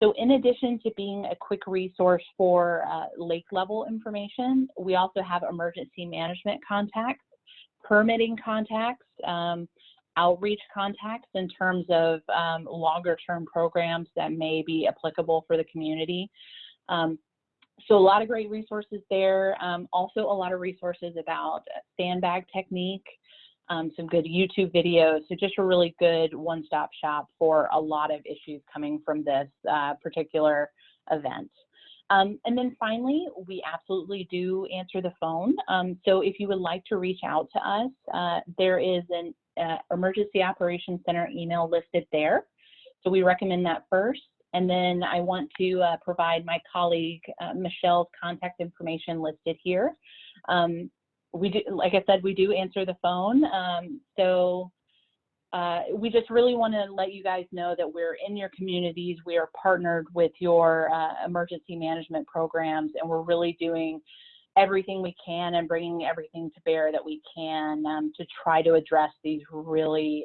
So in addition to being a quick resource for lake level information, we also have emergency management contacts, permitting contacts, outreach contacts in terms of longer term programs that may be applicable for the community. So a lot of great resources there. Also a lot of resources about sandbag technique, some good YouTube videos. So just a really good one-stop shop for a lot of issues coming from this particular event. And then finally, we absolutely do answer the phone. So if you would like to reach out to us, there is an Emergency Operations Center email listed there. So we recommend that first. And then I want to provide my colleague Michelle's contact information listed here. We do, like I said, we do answer the phone. We just really want to let you guys know that we're in your communities. We are partnered with your emergency management programs, and we're really doing everything we can and bringing everything to bear that we can to try to address these really,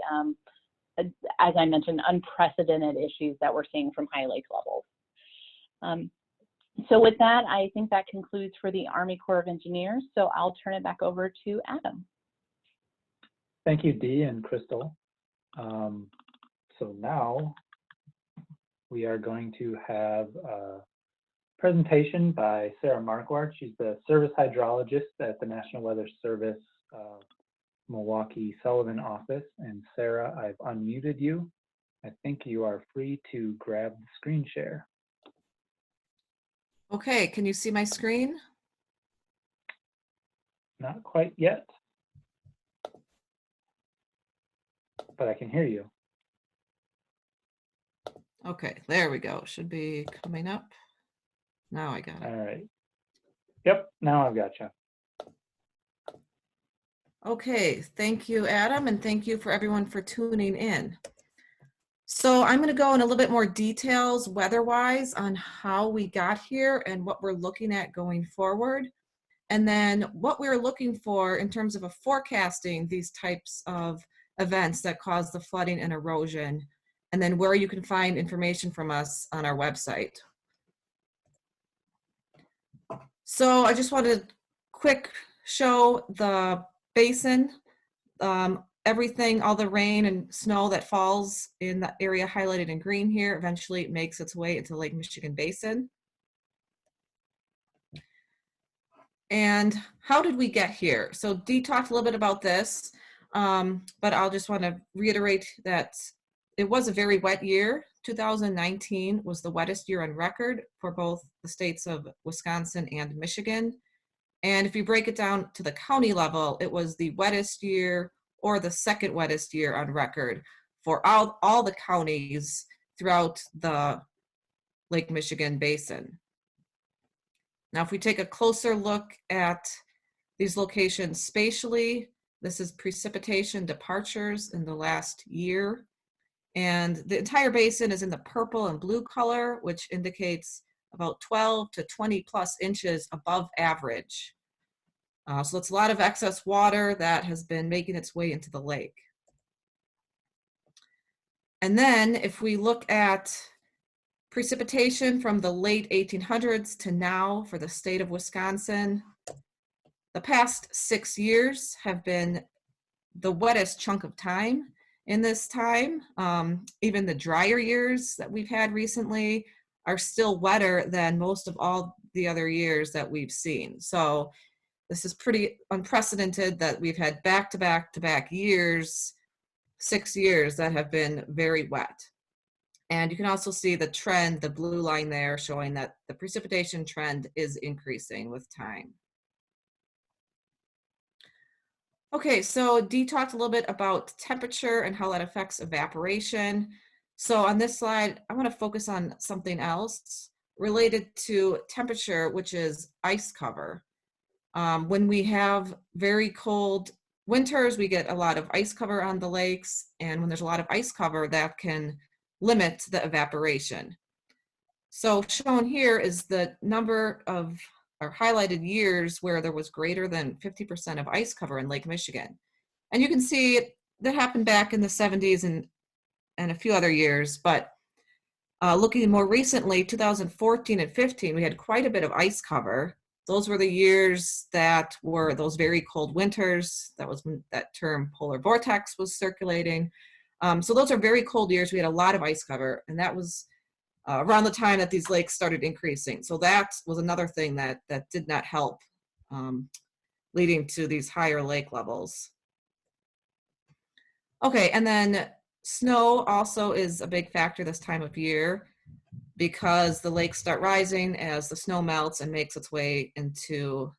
as I mentioned, unprecedented issues that we're seeing from high lake levels. So with that, I think that concludes for the Army Corps of Engineers. So I'll turn it back over to Adam. Thank you, Dee and Krystle. So now we are going to have a presentation by Sarah Marquardt. She's the service hydrologist at the National Weather Service Milwaukee Sullivan office. And Sarah, I've unmuted you. I think you are free to grab the screen share. Okay, can you see my screen? Not quite yet, but I can hear you. Okay, there we go. Should be coming up. Now I got it. All right. Yep, now I've got you. Okay, thank you, Adam, and thank you for everyone for tuning in. So I'm going to go in a little bit more details weather-wise on how we got here and what we're looking at going forward, and then what we're looking for in terms of forecasting these types of events that cause the flooding and erosion, and then where you can find information from us on our website. So I just wanted to quick show the basin, everything, all the rain and snow that falls in the area highlighted in green here eventually makes its way into Lake Michigan Basin. And how did we get here? So Dee talked a little bit about this, but I'll just want to reiterate that it was a very wet year. 2019 was the wettest year on record for both the states of Wisconsin and Michigan. And if you break it down to the county level, it was the wettest year or the second wettest year on record for all the counties throughout the Lake Michigan Basin. Now, if we take a closer look at these locations spatially, this is precipitation departures in the last year. And the entire basin is in the purple and blue color, which indicates about 12 to 20 plus inches above average. So it's a lot of excess water that has been making its way into the lake. And then if we look at precipitation from the late 1800s to now for the state of Wisconsin, the past 6 years have been the wettest chunk of time in this time. Even the drier years that we've had recently are still wetter than most of all the other years that we've seen. So this is pretty unprecedented that we've had back-to-back years, 6 years that have been very wet. And you can also see the trend, the blue line there, showing that the precipitation trend is increasing with time. Okay, so Dee talked a little bit about temperature and how that affects evaporation. So on this slide, I want to focus on something else related to temperature, which is ice cover. When we have very cold winters, we get a lot of ice cover on the lakes, and when there's a lot of ice cover, that can limit the evaporation. So shown here is the number of or highlighted years where there was greater than 50% of ice cover in Lake Michigan. And you can see that happened back in the 70s and a few other years, but looking more recently, 2014 and 15, we had quite a bit of ice cover. Those were the years that were those very cold winters. That was when that term polar vortex was circulating. So those are very cold years. We had a lot of ice cover, and that was around the time that these lakes started increasing. So that was another thing that did not help, leading to these higher lake levels. Okay, and then snow also is a big factor this time of year because the lakes start rising as the snow melts and makes its way into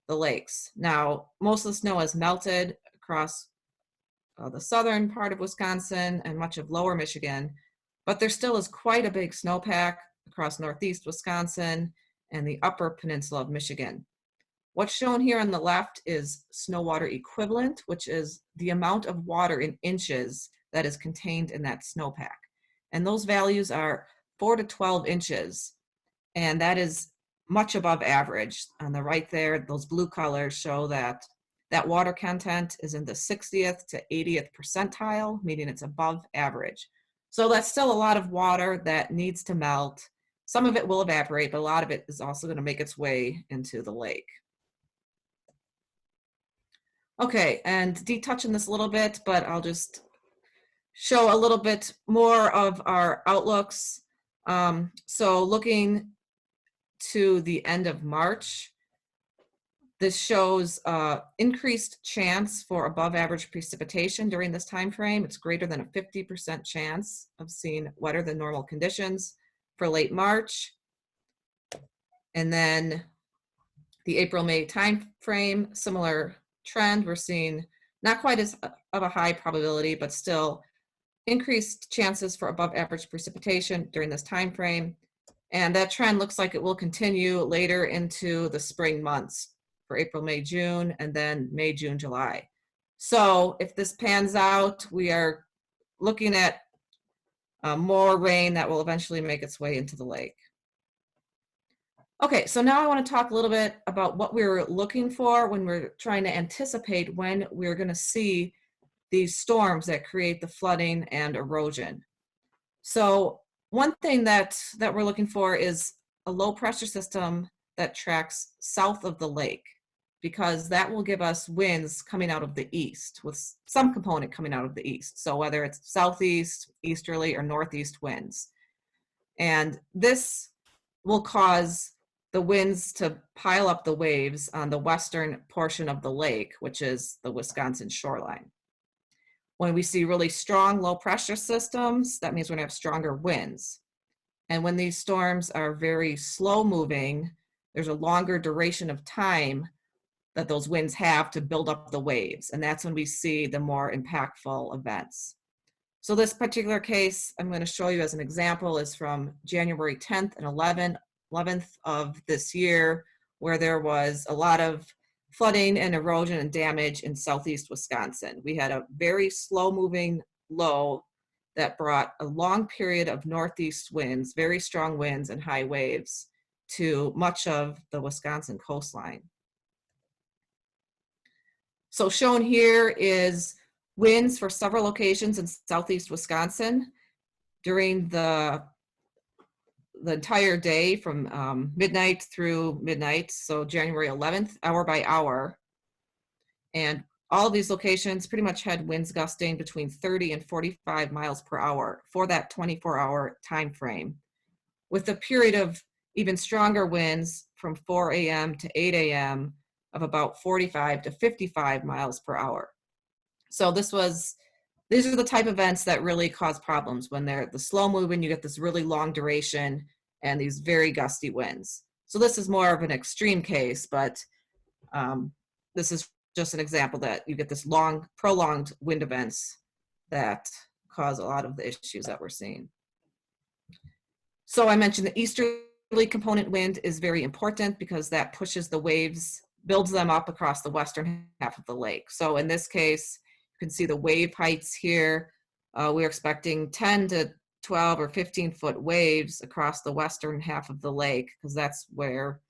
the lakes. Now, most of the snow has melted across the southern part of Wisconsin and much of lower Michigan, but there still is quite a big snowpack across northeast Wisconsin and the upper peninsula of Michigan. What's shown here on the left is snow water equivalent, which is the amount of water in inches that is contained in that snowpack. And those values are 4 to 12 inches, and that is much above average. On the right there, those blue colors show that that water content is in the 60th to 80th percentile, meaning it's above average. So that's still a lot of water that needs to melt. Some of it will evaporate, but a lot of it is also going to make its way into the lake. Okay, and Dee touched on this a little bit, but I'll just show a little bit more of our outlooks. So looking to the end of March, this shows increased chance for above average precipitation during this time frame. It's greater than a 50% chance of seeing wetter than normal conditions for late March. And then the April-May time frame, similar trend. We're seeing not quite as of a high probability, but still increased chances for above average precipitation during this time frame. And that trend looks like it will continue later into the spring months for April, May, June, and then May, June, July. So if this pans out, we are looking at more rain that will eventually make its way into the lake. Okay, so now I want to talk a little bit about what we're looking for when we're trying to anticipate when we're going to see these storms that create the flooding and erosion. So one thing that we're looking for is a low pressure system that tracks south of the lake, because that will give us winds coming out of the east with some component coming out of the east. So whether it's southeast, easterly, or northeast winds. And this will cause the winds to pile up the waves on the western portion of the lake, which is the Wisconsin shoreline. When we see really strong low pressure systems, that means we're gonna have stronger winds. And when these storms are very slow moving, there's a longer duration of time that those winds have to build up the waves. And that's when we see the more impactful events. So this particular case I'm going to show you as an example is from January 10th and 11th of this year, where there was a lot of flooding and erosion and damage in southeast Wisconsin. We had a very slow moving low that brought a long period of northeast winds, very strong winds and high waves to much of the Wisconsin coastline. So shown here is winds for several locations in southeast Wisconsin during the entire day from midnight through midnight, so January 11th, hour by hour. And all of these locations pretty much had winds gusting between 30 and 45 miles per hour for that 24-hour time frame, with a period of even stronger winds from 4 a.m. to 8 a.m. of about 45 to 55 miles per hour. So these are the type of events that really cause problems. When they're the slow moving, you get this really long duration and these very gusty winds. So this is more of an extreme case, but this is just an example that you get this long, prolonged wind events that cause a lot of the issues that we're seeing. So I mentioned the easterly component wind is very important because that pushes the waves, builds them up across the western half of the lake. So in this case, you can see the wave heights here. We're expecting 10 to 12 or 15 foot waves across the western half of the lake, because that's where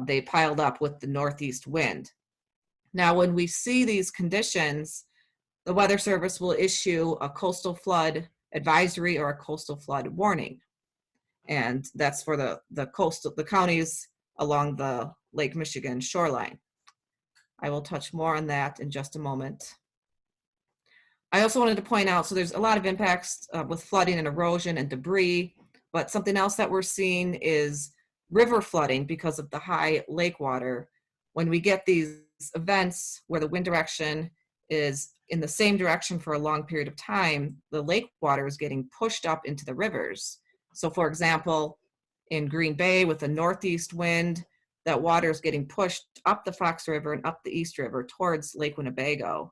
they piled up with the northeast wind. Now, when we see these conditions, the Weather Service will issue a coastal flood advisory or a coastal flood warning. And that's for the counties along the Lake Michigan shoreline. I will touch more on that in just a moment. I also wanted to point out, so there's a lot of impacts with flooding and erosion and debris, but something else that we're seeing is river flooding because of the high lake water. When we get these events where the wind direction is in the same direction for a long period of time, the lake water is getting pushed up into the rivers. So for example, in Green Bay with the northeast wind, that water is getting pushed up the Fox River and up the East River towards Lake Winnebago.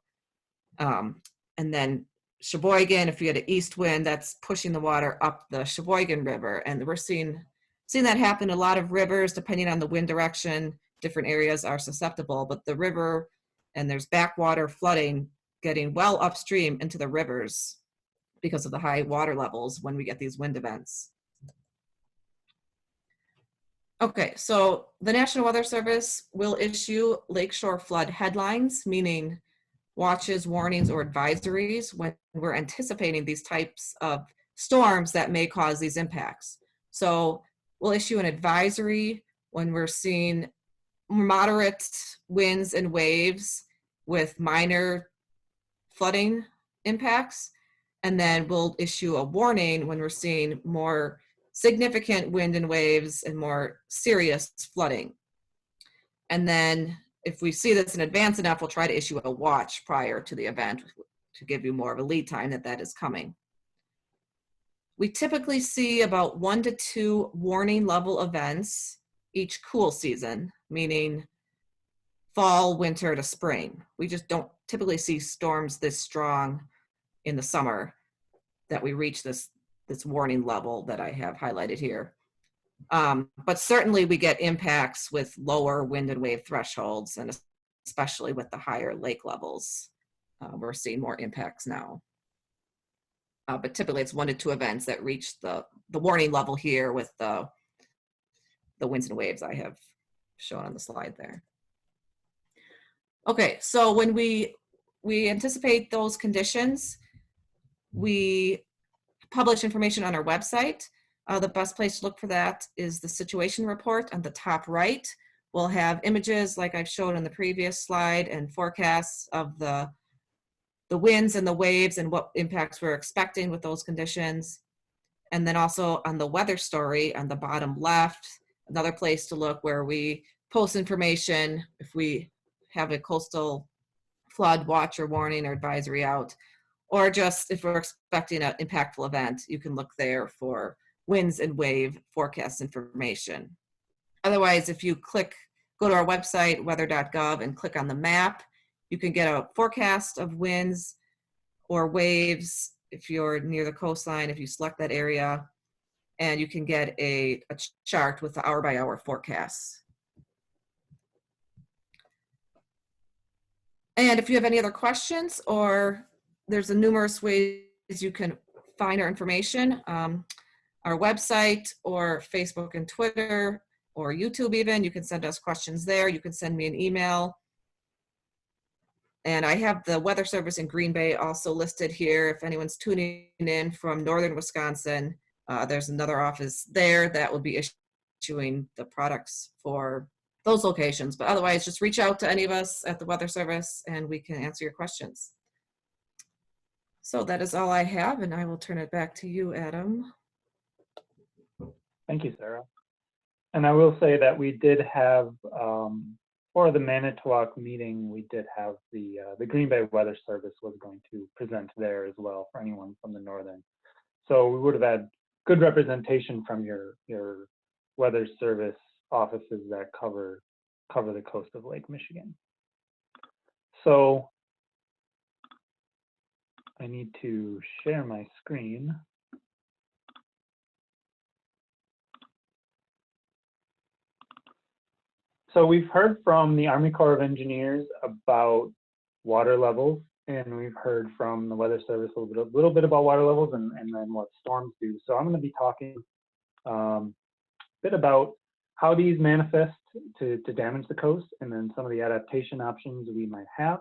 And then Sheboygan, if you had an east wind, that's pushing the water up the Sheboygan River. And we're seeing that happen in a lot of rivers, depending on the wind direction. Different areas are susceptible, but the river, and there's backwater flooding getting well upstream into the rivers because of the high water levels when we get these wind events. Okay, so the National Weather Service will issue lakeshore flood headlines, meaning watches, warnings, or advisories when we're anticipating these types of storms that may cause these impacts. So we'll issue an advisory when we're seeing moderate winds and waves with minor flooding impacts. And then we'll issue a warning when we're seeing more significant wind and waves and more serious flooding. And then if we see this in advance enough, we'll try to issue a watch prior to the event to give you more of a lead time that is coming. We typically see about 1 to 2 warning level events each cool season, meaning fall, winter to spring. We just don't typically see storms this strong in the summer that we reach this warning level that I have highlighted here. But certainly we get impacts with lower wind and wave thresholds, and especially with the higher lake levels. We're seeing more impacts now. But typically it's 1 to 2 events that reach the warning level here with the winds and waves I have shown on the slide there. Okay, so when we anticipate those conditions, we publish information on our website. The best place to look for that is the situation report on the top right. We'll have images like I've shown in the previous slide and forecasts of the winds and the waves and what impacts we're expecting with those conditions. And then also on the weather story on the bottom left, another place to look where we post information if we have a coastal flood watch or warning or advisory out, or just if we're expecting an impactful event, you can look there for winds and wave forecast information. Otherwise, if you go to our website, weather.gov, and click on the map, you can get a forecast of winds or waves if you're near the coastline, if you select that area, and you can get a chart with the hour-by-hour forecasts. And if you have any other questions, or there's numerous ways you can find our information, our website or Facebook and Twitter or YouTube even, you can send us questions there. You can send me an email. And I have the Weather Service in Green Bay also listed here. If anyone's tuning in from northern Wisconsin, there's another office there that will be issuing the products for those locations. But otherwise, just reach out to any of us at the Weather Service and we can answer your questions. So that is all I have, and I will turn it back to you, Adam. Thank you, Sarah. And I will say that we did have, for the Manitowoc meeting, we did have the Green Bay Weather Service was going to present there as well for anyone from the northern. So we would have had good representation from your Weather Service offices that cover the coast of Lake Michigan. So I need to share my screen. So we've heard from the Army Corps of Engineers about water levels, and we've heard from the Weather Service a little bit about water levels and then what storms do. So I'm going to be talking a bit about how these manifest to damage the coast, and then some of the adaptation options we might have,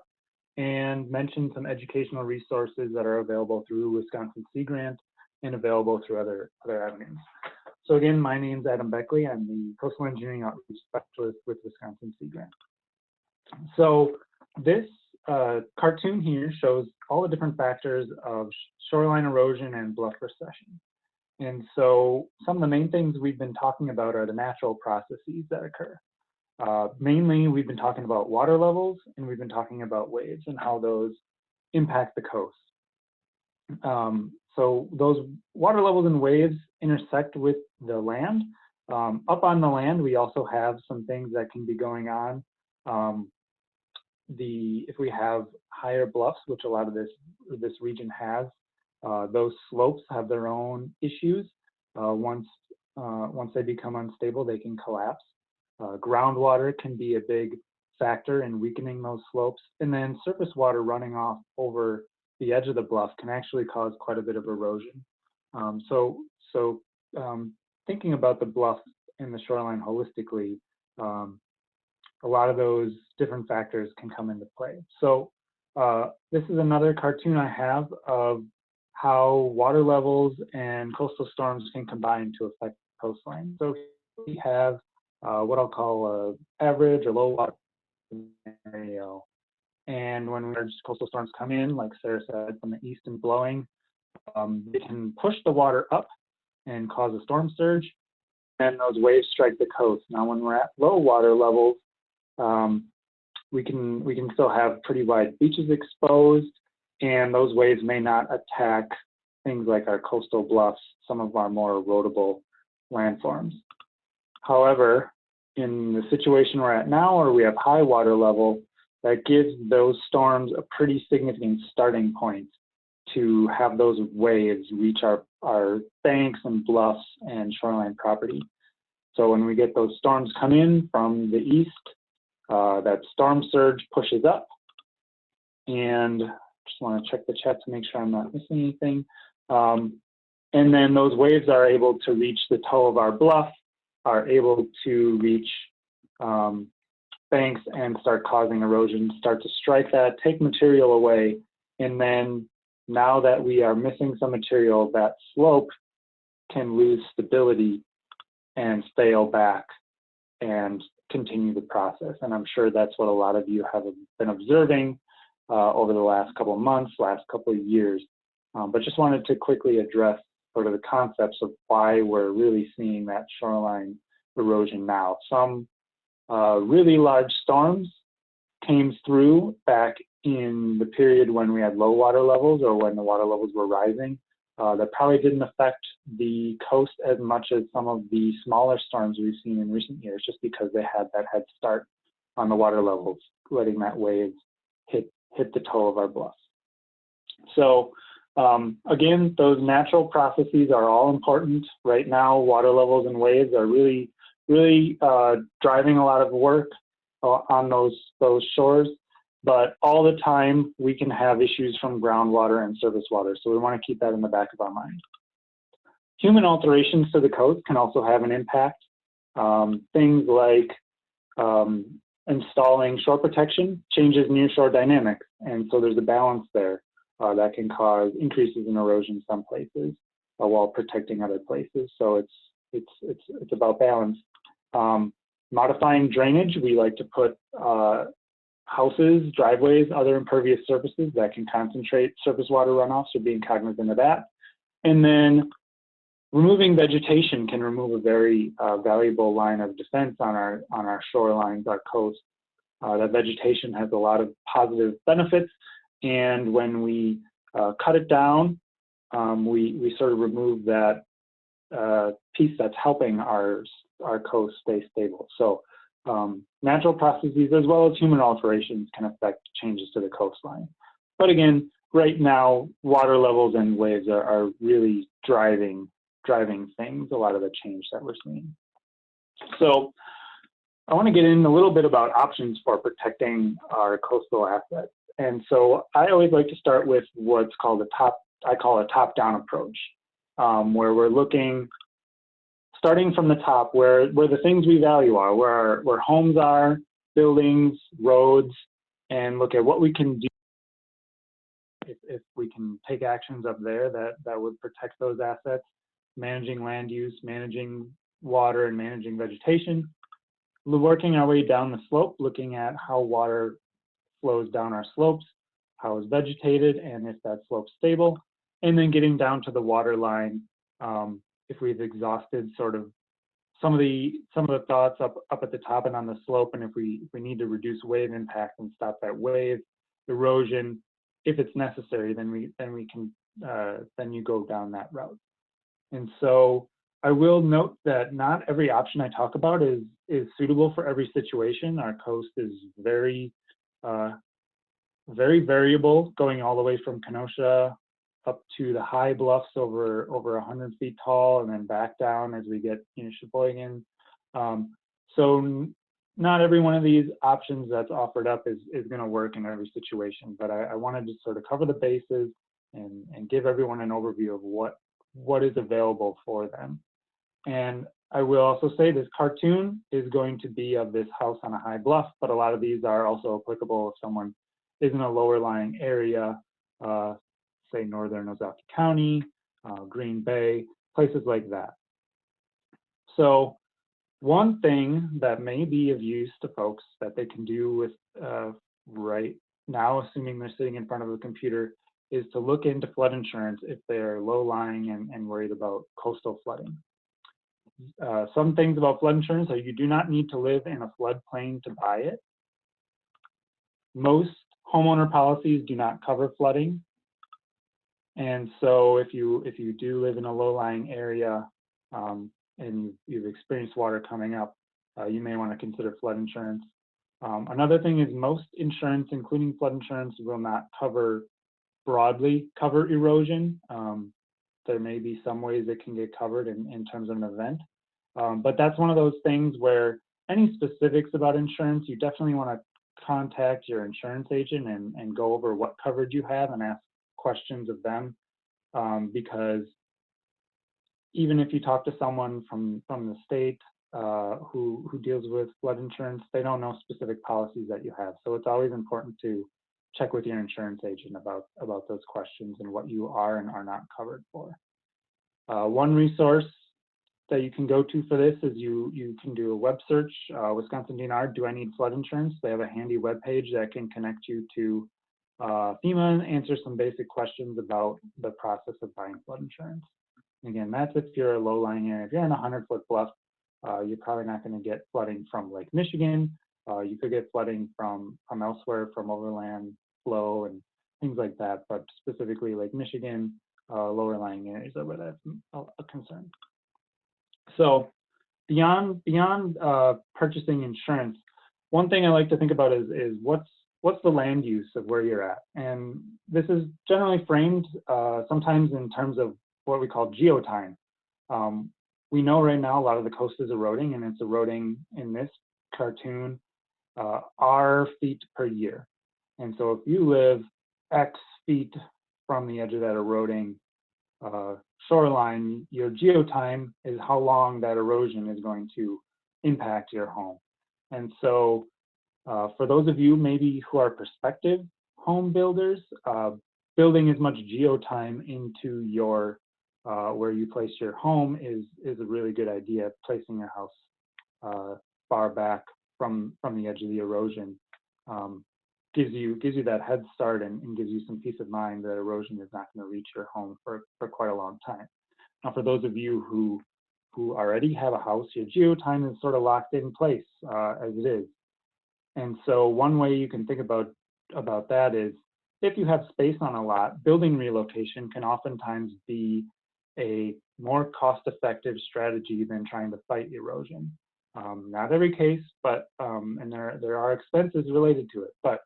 and mention some educational resources that are available through Wisconsin Sea Grant and available through other avenues. So again, my name is Adam Bechle. I'm the Coastal Engineering Outreach Specialist with Wisconsin Sea Grant. So this cartoon here shows all the different factors of shoreline erosion and bluff recession. And so some of the main things we've been talking about are the natural processes that occur. Mainly, we've been talking about water levels, and we've been talking about waves and how those impact the coast. So those water levels and waves intersect with the land. Up on the land, we also have some things that can be going on if we have higher bluffs, which a lot of this region has, those slopes have their own issues. Once they become unstable, they can collapse. Groundwater can be a big factor in weakening those slopes, and then surface water running off over the edge of the bluff can actually cause quite a bit of erosion. Thinking about the bluff and the shoreline holistically, a lot of those different factors can come into play. So this is another cartoon I have of how water levels and coastal storms can combine to affect the coastline. So we have what I'll call a average or low water scenario. And when large coastal storms come in, like Sarah said, from the east and blowing, they can push the water up and cause a storm surge, and those waves strike the coast. Now, when we're at low water levels, we can still have pretty wide beaches exposed, and those waves may not attack things like our coastal bluffs, some of our more erodible landforms. However, in the situation we're at now, where we have high water level, that gives those storms a pretty significant starting point to have those waves reach our banks and bluffs and shoreline property. So when we get those storms come in from the east, that storm surge pushes up, and just want to check the chat to make sure I'm not missing anything. And then those waves are able to reach the toe of our bluff, are able to reach banks and start causing erosion, start to strike that, take material away, and then now that we are missing some material, that slope can lose stability and fail back and continue the process. And I'm sure that's what a lot of you have been observing over the last couple of months, last couple of years. But just wanted to quickly address sort of the concepts of why we're really seeing that shoreline erosion now. Some really large storms came through back in the period when we had low water levels or when the water levels were rising. That probably didn't affect the coast as much as some of the smaller storms we've seen in recent years, just because they had that head start on the water levels, letting that wave hit the toe of our bluffs. So again, those natural processes are all important. Right now, water levels and waves are really driving a lot of work on those shores. But all the time, we can have issues from groundwater and surface water. So we want to keep that in the back of our mind. Human alterations to the coast can also have an impact. Things like installing shore protection changes nearshore dynamics. And so there's a balance there that can cause increases in erosion some places while protecting other places. So it's about balance. Modifying drainage, we like to put houses, driveways, other impervious surfaces that can concentrate surface water runoff, so being cognizant of that. And then removing vegetation can remove a very valuable line of defense on our shorelines, our coast. That vegetation has a lot of positive benefits, and when we cut it down, we sort of remove that piece that's helping our coast stay stable. So natural processes as well as human alterations can affect changes to the coastline. But again, right now, water levels and waves are really driving things, a lot of the change that we're seeing. So I want to get in a little bit about options for protecting our coastal assets. And so I always like to start with what's called I call a top-down approach, where we're looking, starting from the top, where the things we value are, where homes are, buildings, roads, and look at what we can do if we can take actions up there that would protect those assets, managing land use, managing water, and managing vegetation. Working our way down the slope, looking at how water flows down our slopes, how it's vegetated, and if that slope's stable, and then getting down to the water line. If we've exhausted sort of some of the thoughts up at the top and on the slope, and if we need to reduce wave impact and stop that wave erosion, if it's necessary, then you go down that route. And so I will note that not every option I talk about is suitable for every situation. Our coast is very very variable, going all the way from Kenosha up to the high bluffs over 100 feet tall, and then back down as we get, Sheboygan. So not every one of these options that's offered up is going to work in every situation, but I wanted to sort of cover the bases and give everyone an overview of what is available for them. And I will also say this cartoon is going to be of this house on a high bluff, but a lot of these are also applicable if someone is in a lower lying area, say northern Ozaukee County, Green Bay, places like that. So one thing that may be of use to folks that they can do with right now, assuming they're sitting in front of a computer, is to look into flood insurance if they're low lying and worried about coastal flooding. Some things about flood insurance are you do not need to live in a floodplain to buy it. Most homeowner policies do not cover flooding. And so if you do live in a low-lying area and you've experienced water coming up, you may want to consider flood insurance. Another thing is most insurance, including flood insurance, will not broadly cover erosion. There may be some ways it can get covered in terms of an event. But that's one of those things where any specifics about insurance, you definitely want to contact your insurance agent and go over what coverage you have and ask questions of them, because even if you talk to someone from the state who deals with flood insurance, they don't know specific policies that you have. So it's always important to check with your insurance agent about those questions and what you are and are not covered for. One resource that you can go to for this is you can do a web search, Wisconsin DNR, do I need flood insurance? They have a handy web page that can connect you to FEMA and answer some basic questions about the process of buying flood insurance. Again, that's if you're a low-lying area. If you're in a 100-foot bluff, you're probably not going to get flooding from Lake Michigan. You could get flooding from elsewhere, from overland flow and things like that, but specifically Lake Michigan, lower-lying areas are where that's a concern. So beyond purchasing insurance, one thing I like to think about is what's the land use of where you're at, and this is generally framed sometimes in terms of what we call geotime. We know right now a lot of the coast is eroding, and it's eroding in this cartoon R feet per year. And so if you live X feet from the edge of that eroding shoreline, your geotime is how long that erosion is going to impact your home. And so for those of you maybe who are prospective home builders, building as much geotime into your where you place your home is a really good idea. Placing your house far back from the edge of the erosion gives you that head start and gives you some peace of mind that erosion is not going to reach your home for quite a long time. Now, for those of you who already have a house, your geotime is sort of locked in place as it is. And so one way you can think about that is if you have space on a lot, building relocation can oftentimes be a more cost-effective strategy than trying to fight erosion. Not every case, but and there are expenses related to it, but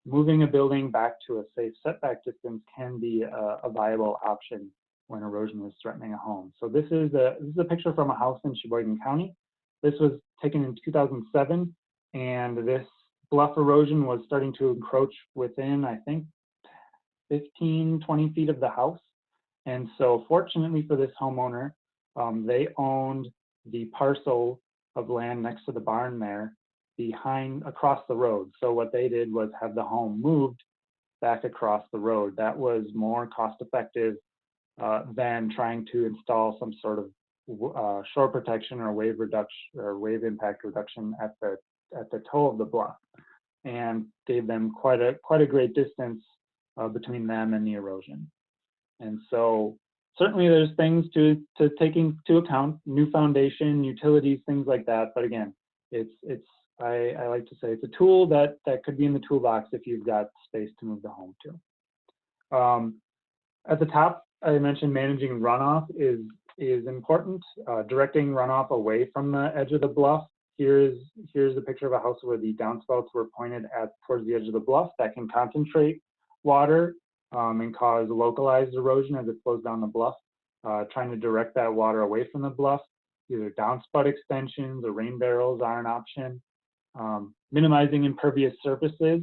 moving a building back to a safe setback distance can be a viable option when erosion is threatening a home. So this is a picture from a house in Sheboygan County. This was taken in 2007, and this bluff erosion was starting to encroach within, I think, 15, 20 feet of the house. And so fortunately for this homeowner, they owned the parcel of land next to the barn there across the road. So what they did was have the home moved back across the road. That was more cost effective than trying to install some sort of shore protection or wave reduction or wave impact reduction at the toe of the bluff, and gave them quite a great distance between them and the erosion. And so certainly there's things to take into account, new foundation, utilities, things like that. But again, I like to say it's a tool that could be in the toolbox if you've got space to move the home to. At the top, I mentioned managing runoff is important. Directing runoff away from the edge of the bluff here's the picture of a house where the downspouts were pointed at towards the edge of the bluff. That can concentrate water and cause localized erosion as it flows down the bluff. Trying to direct that water away from the bluff, either downspout extensions or rain barrels are an option. Minimizing impervious surfaces,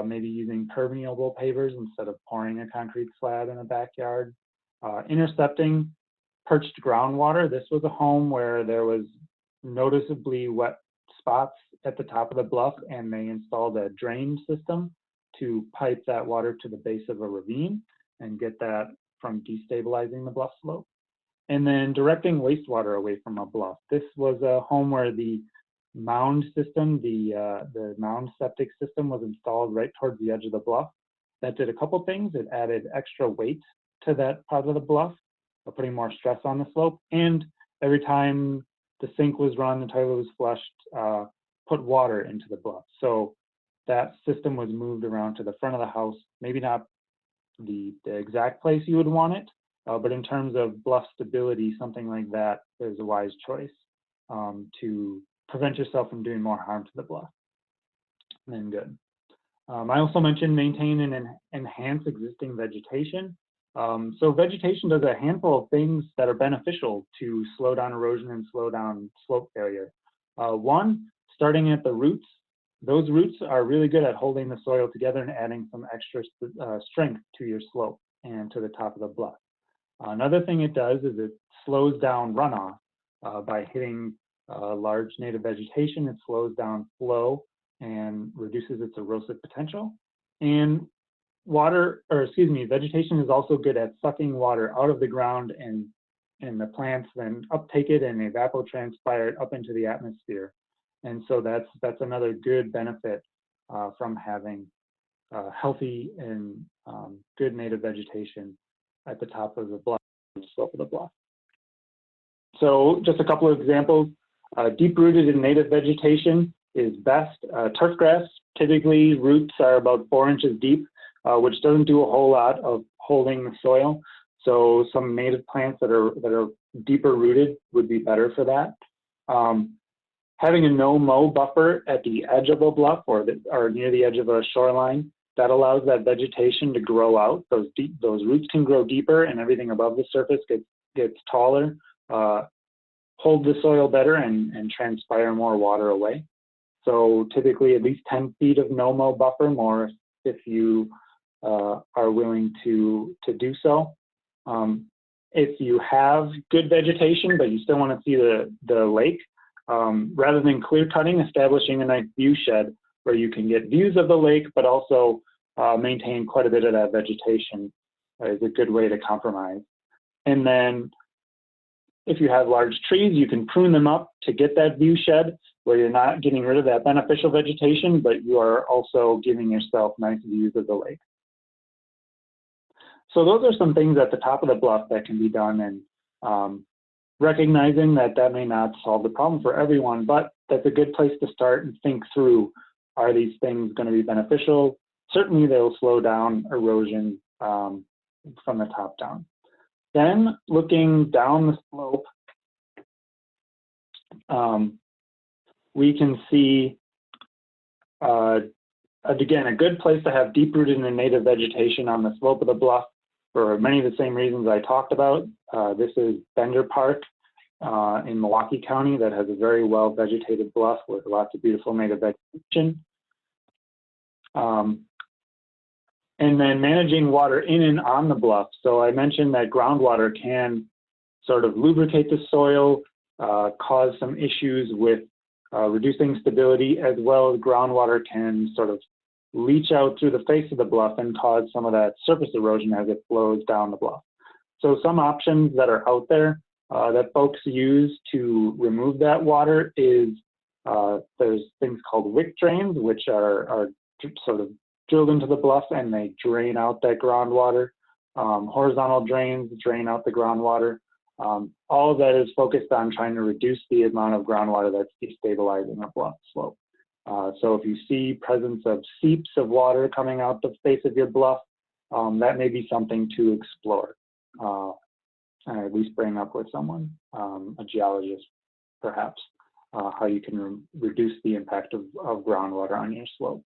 maybe using permeable pavers instead of pouring a concrete slab in a backyard. Intercepting perched groundwater. This was a home where there was noticeably wet spots at the top of the bluff, and they installed a drain system to pipe that water to the base of a ravine and get that from destabilizing the bluff slope. And then directing wastewater away from a bluff. This was a home where the mound system, the mound septic system was installed right towards the edge of the bluff. That did a couple things. It added extra weight to that part of the bluff, putting more stress on the slope. And every time the sink was run, the toilet was flushed, put water into the bluff. So that system was moved around to the front of the house, maybe not the exact place you would want it, but in terms of bluff stability, something like that is a wise choice to prevent yourself from doing more harm to the bluff. And then good. I also mentioned maintain and enhance existing vegetation. So vegetation does a handful of things that are beneficial to slow down erosion and slow down slope failure. One, starting at the roots. Those roots are really good at holding the soil together and adding some extra strength to your slope and to the top of the bluff. Another thing it does is it slows down runoff by hitting large native vegetation. It slows down flow and reduces its erosive potential. And vegetation is also good at sucking water out of the ground, and the plants then uptake it and evapotranspire it up into the atmosphere. And so that's another good benefit from having healthy and good native vegetation at the top of the bluff, the slope of the bluff. So just a couple of examples. Deep-rooted in native vegetation is best. Turf grass, typically roots are about 4 inches deep, which doesn't do a whole lot of holding the soil. So some native plants that are deeper rooted would be better for that. Having a no-mow buffer at the edge of a bluff or near the edge of a shoreline, that allows that vegetation to grow out. Those roots can grow deeper, and everything above the surface gets taller, hold the soil better, and transpire more water away. So typically at least 10 feet of no-mow buffer, more if you are willing to do so. If you have good vegetation, but you still want to see the lake, rather than clear cutting, establishing a nice view shed where you can get views of the lake, but also maintain quite a bit of that vegetation is a good way to compromise. And then if you have large trees, you can prune them up to get that view shed where you're not getting rid of that beneficial vegetation, but you are also giving yourself nice views of the lake. So those are some things at the top of the bluff that can be done, and recognizing that that may not solve the problem for everyone, but that's a good place to start and think through, are these things going to be beneficial? Certainly they'll slow down erosion from the top down. Then looking down the slope, we can see, again, a good place to have deep-rooted and native vegetation on the slope of the bluff for many of the same reasons I talked about. This is Bender Park in Milwaukee County that has a very well-vegetated bluff with lots of beautiful native vegetation. And then managing water in and on the bluff. So I mentioned that groundwater can sort of lubricate the soil, cause some issues with reducing stability, as well as groundwater can sort of leach out through the face of the bluff and cause some of that surface erosion as it flows down the bluff. So some options that are out there that folks use to remove that water is there's things called wick drains, which are sort of drilled into the bluff and they drain out that groundwater. Horizontal drains drain out the groundwater. All of that is focused on trying to reduce the amount of groundwater that's destabilizing a bluff slope. So if you see presence of seeps of water coming out the face of your bluff, that may be something to explore, and at least bring up with someone, a geologist perhaps. how you can reduce the impact of groundwater on your slope.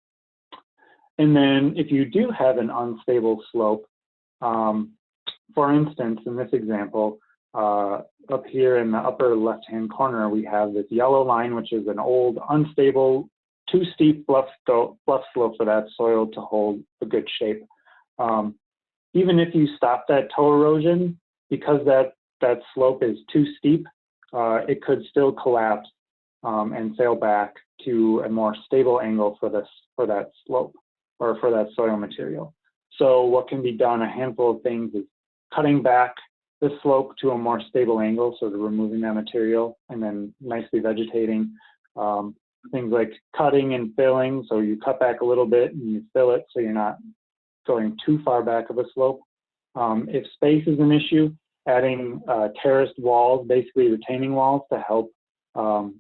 And then if you do have an unstable slope, for instance, in this example, up here in the upper left-hand corner, we have this yellow line, which is an old, unstable, too steep bluff slope for that soil to hold a good shape. Even if you stop that toe erosion, because that slope is too steep, it could still collapse and sail back to a more stable angle for that slope or for that soil material. So what can be done, a handful of things, is cutting back the slope to a more stable angle, so removing that material and then nicely vegetating. Things like cutting and filling, so you cut back a little bit and you fill it so you're not going too far back of a slope. If space is an issue, adding terraced walls, basically retaining walls, to help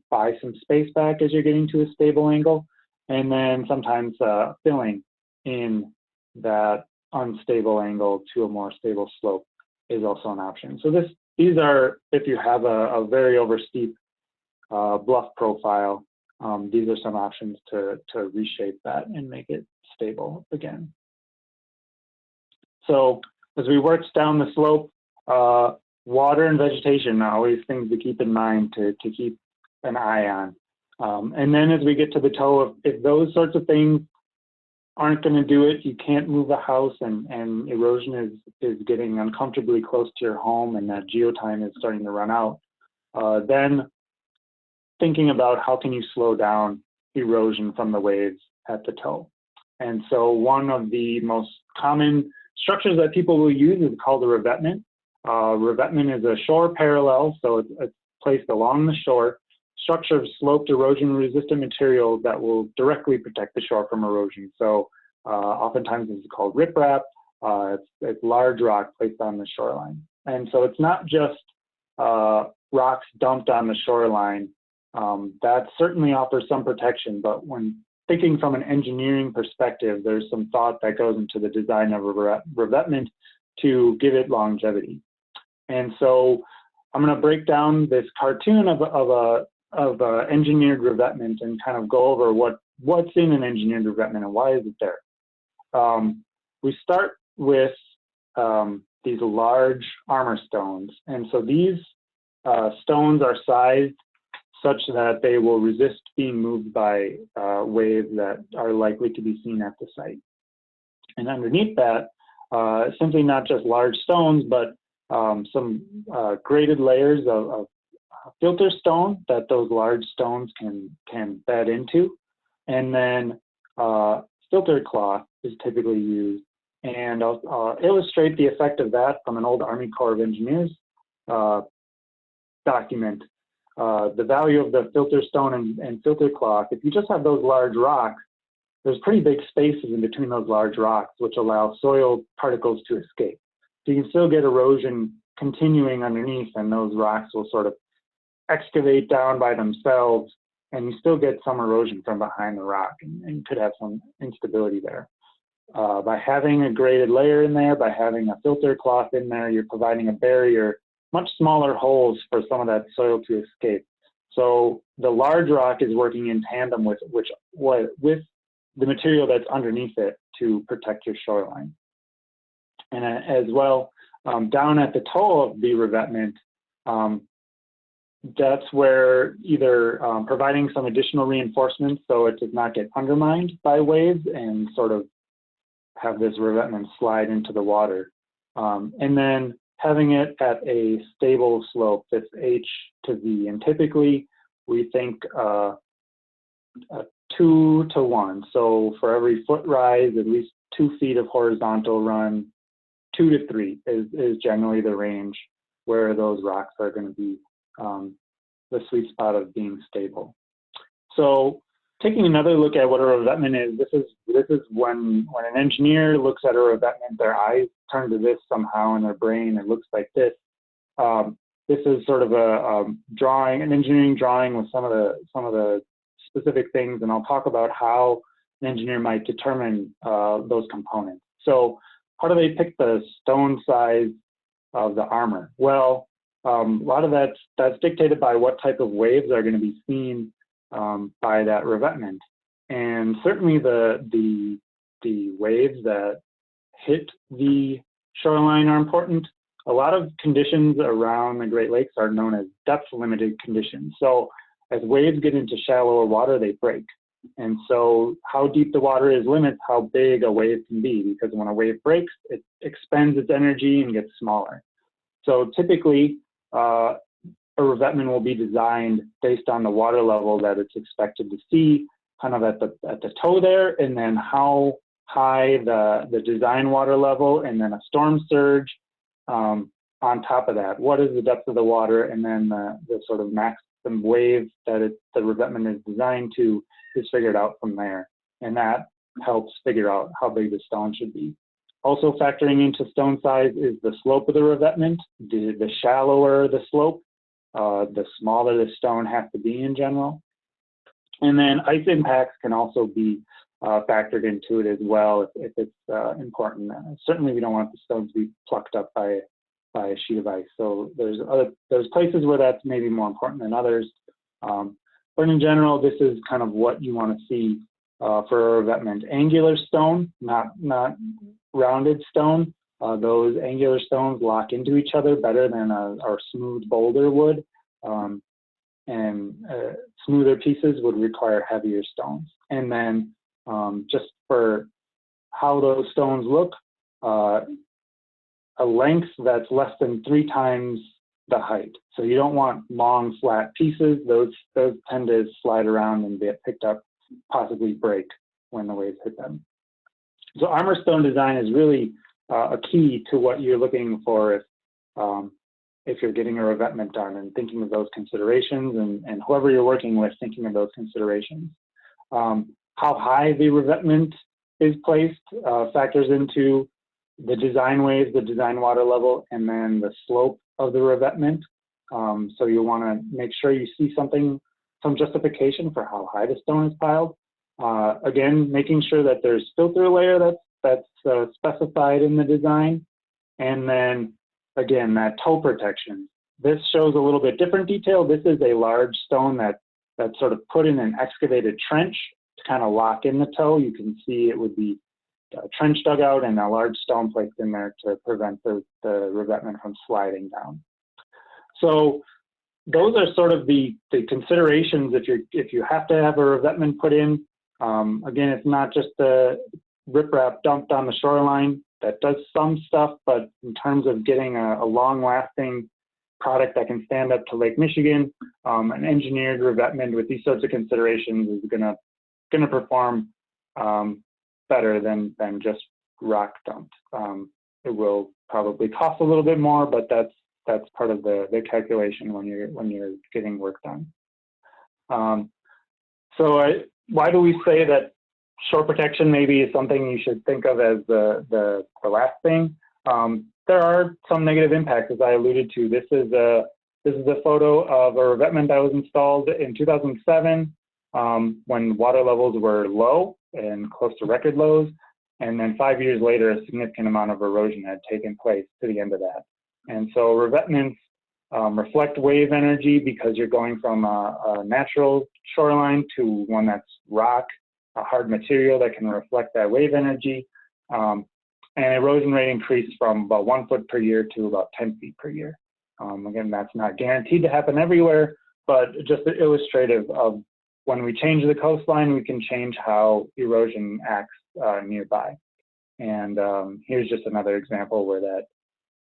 buy some space back as you're getting to a stable angle. And then sometimes filling in that unstable angle to a more stable slope is also an option. So these are, if you have a very oversteep bluff profile, these are some options to reshape that and make it stable again. So as we work down the slope, water and vegetation are always things to keep in mind, to keep an eye on. And then as we get to the toe, if those sorts of things aren't going to do it, you can't move the house, and erosion is getting uncomfortably close to your home, and that geotime is starting to run out, then thinking about how can you slow down erosion from the waves at the toe. And so one of the most common structures that people will use is called a revetment. Revetment is a shore parallel, so it's placed along the shore, structure of sloped erosion-resistant material that will directly protect the shore from erosion. So oftentimes this is called riprap. It's large rock placed on the shoreline. And so it's not just rocks dumped on the shoreline. That certainly offers some protection, but when thinking from an engineering perspective, there's some thought that goes into the design of a revetment to give it longevity. And so I'm going to break down this cartoon of engineered revetment and kind of go over what's in an engineered revetment and why is it there. We start with these large armor stones, and so these stones are sized such that they will resist being moved by waves that are likely to be seen at the site. And underneath that, simply not just large stones, but some graded layers of filter stone that those large stones can bed into. And then filter cloth is typically used. And I'll illustrate the effect of that from an old Army Corps of Engineers document. The value of the filter stone and filter cloth, if you just have those large rocks, there's pretty big spaces in between those large rocks, which allow soil particles to escape. So you can still get erosion continuing underneath, and those rocks will sort of excavate down by themselves, and you still get some erosion from behind the rock, and could have some instability there. By having a graded layer in there, by having a filter cloth in there, you're providing a barrier, much smaller holes for some of that soil to escape. So the large rock is working in tandem with the material that's underneath it to protect your shoreline. And as well, down at the toe of the revetment, that's where either providing some additional reinforcements so it does not get undermined by waves and sort of have this revetment slide into the water. And then having it at a stable slope that's H to V. And typically we think 2 to 1. So for every foot rise, at least 2 feet of horizontal run, 2 to 3 is generally the range where those rocks are going to be the sweet spot of being stable. So taking another look at what a revetment is, this is when an engineer looks at a revetment, their eyes turn to this somehow in their brain. It looks like this. This is sort of a drawing, an engineering drawing with some of the specific things, and I'll talk about how an engineer might determine those components. So how do they pick the stone size of the armor? Well, a lot of that's dictated by what type of waves are going to be seen by that revetment. And certainly the waves that hit the shoreline are important. A lot of conditions around the Great Lakes are known as depth limited conditions. So as waves get into shallower water, they break. And so how deep the water is limits how big a wave can be, because when a wave breaks, it expends its energy and gets smaller. So typically, a revetment will be designed based on the water level that it's expected to see, kind of at the toe there, and then how high the design water level, and then a storm surge on top of that. What is the depth of the water, and then the sort of maximum wave that the revetment is designed to is figured out from there. And that helps figure out how big the stone should be. Also factoring into stone size is the slope of the revetment. The shallower the slope, the smaller the stone has to be in general. And then ice impacts can also be factored into it as well if it's important. Certainly we don't want the stones to be plucked up by a sheet of ice. So there's places where that's maybe more important than others. But in general, this is kind of what you want to see for a revetment. Angular stone, not rounded stone. Those angular stones lock into each other better than our smooth boulder would. And smoother pieces would require heavier stones. And then just for how those stones look, a length that's less than 3 times the height. So you don't want long, flat pieces. Those tend to slide around and get picked up, possibly break when the waves hit them. So armor stone design is really a key to what you're looking for if you're getting a revetment done, and thinking of those considerations, and whoever you're working with thinking of those considerations. How high the revetment is placed factors into the design waves, the design water level, and then the slope of the revetment. So you want to make sure you see some justification for how high the stone is piled. Again, making sure that there's filter layer that's specified in the design. And then again, that toe protection. This shows a little bit different detail. This is a large stone that's sort of put in an excavated trench to kind of lock in the toe. You can see it would be a trench dug out and a large stone placed in there to prevent the revetment from sliding down. So those are sort of the considerations if you have to have a revetment put in. Again, it's not just the riprap dumped on the shoreline. That does some stuff, but in terms of getting a long-lasting product that can stand up to Lake Michigan, an engineered revetment with these sorts of considerations is gonna perform better than just rock dumped. It will probably cost a little bit more, but that's part of the calculation when you're getting work done. Why do we say that shore protection maybe is something you should think of as the last thing? There are some negative impacts, as I alluded to. This is a photo of a revetment that was installed in 2007 when water levels were low and close to record lows. And then 5 years later, a significant amount of erosion had taken place to the end of that. And so revetments reflect wave energy because you're going from a natural shoreline to one that's rock, a hard material that can reflect that wave energy. And erosion rate increased from about 1 foot per year to about 10 feet per year. Again, that's not guaranteed to happen everywhere, but just illustrative of when we change the coastline, we can change how erosion acts nearby. And here's just another example where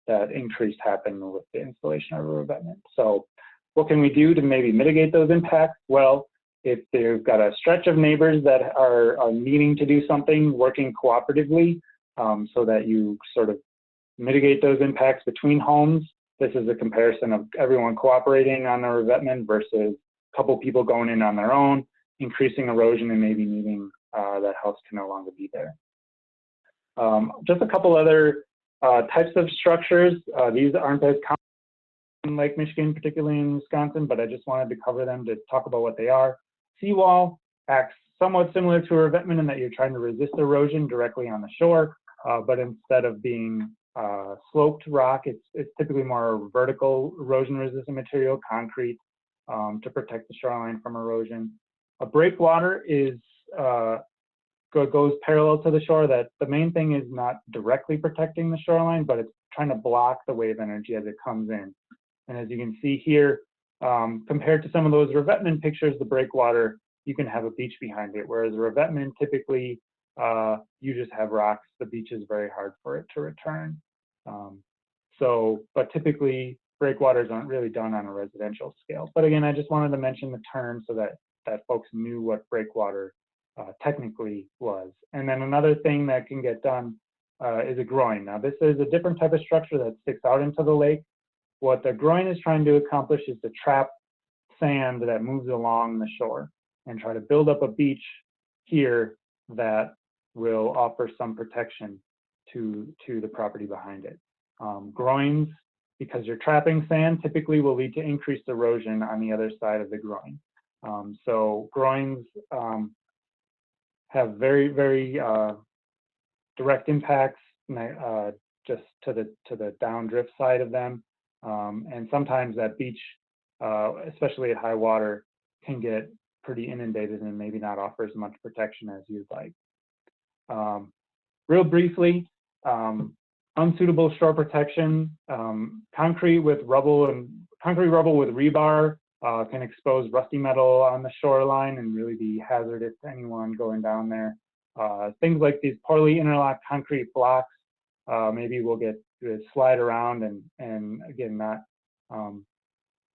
that increase happened with the installation of a revetment. So what can we do to maybe mitigate those impacts? Well, if they've got a stretch of neighbors that are needing to do something, working cooperatively so that you sort of mitigate those impacts between homes. This is a comparison of everyone cooperating on the revetment versus a couple people going in on their own, increasing erosion and maybe needing that house to no longer be there. Just a couple other types of structures. These aren't as common in Lake Michigan, particularly in Wisconsin, but I just wanted to cover them to talk about what they are. Seawall acts somewhat similar to a revetment in that you're trying to resist erosion directly on the shore, but instead of being sloped rock, it's typically more vertical erosion resistant material, concrete, to protect the shoreline from erosion. A breakwater is goes parallel to the shore. That the main thing is not directly protecting the shoreline, but it's trying to block the wave energy as it comes in. And as you can see here, compared to some of those revetment pictures, the breakwater, you can have a beach behind it, whereas a revetment, typically, you just have rocks. The beach is very hard for it to return. But typically, breakwaters aren't really done on a residential scale. But again, I just wanted to mention the term so that folks knew what breakwater technically was. And then another thing that can get done is a groin. Now, this is a different type of structure that sticks out into the lake. What the groin is trying to accomplish is to trap sand that moves along the shore and try to build up a beach here that will offer some protection to the property behind it. Groins, because you're trapping sand, typically will lead to increased erosion on the other side of the groin. So groins have very, very direct impacts just to the downdrift side of them. And sometimes that beach, especially at high water, can get pretty inundated and maybe not offer as much protection as you'd like. Real briefly, unsuitable shore protection, concrete rubble with rebar can expose rusty metal on the shoreline and really be hazardous to anyone going down there. Things like these poorly interlocked concrete blocks maybe will get slide around and again not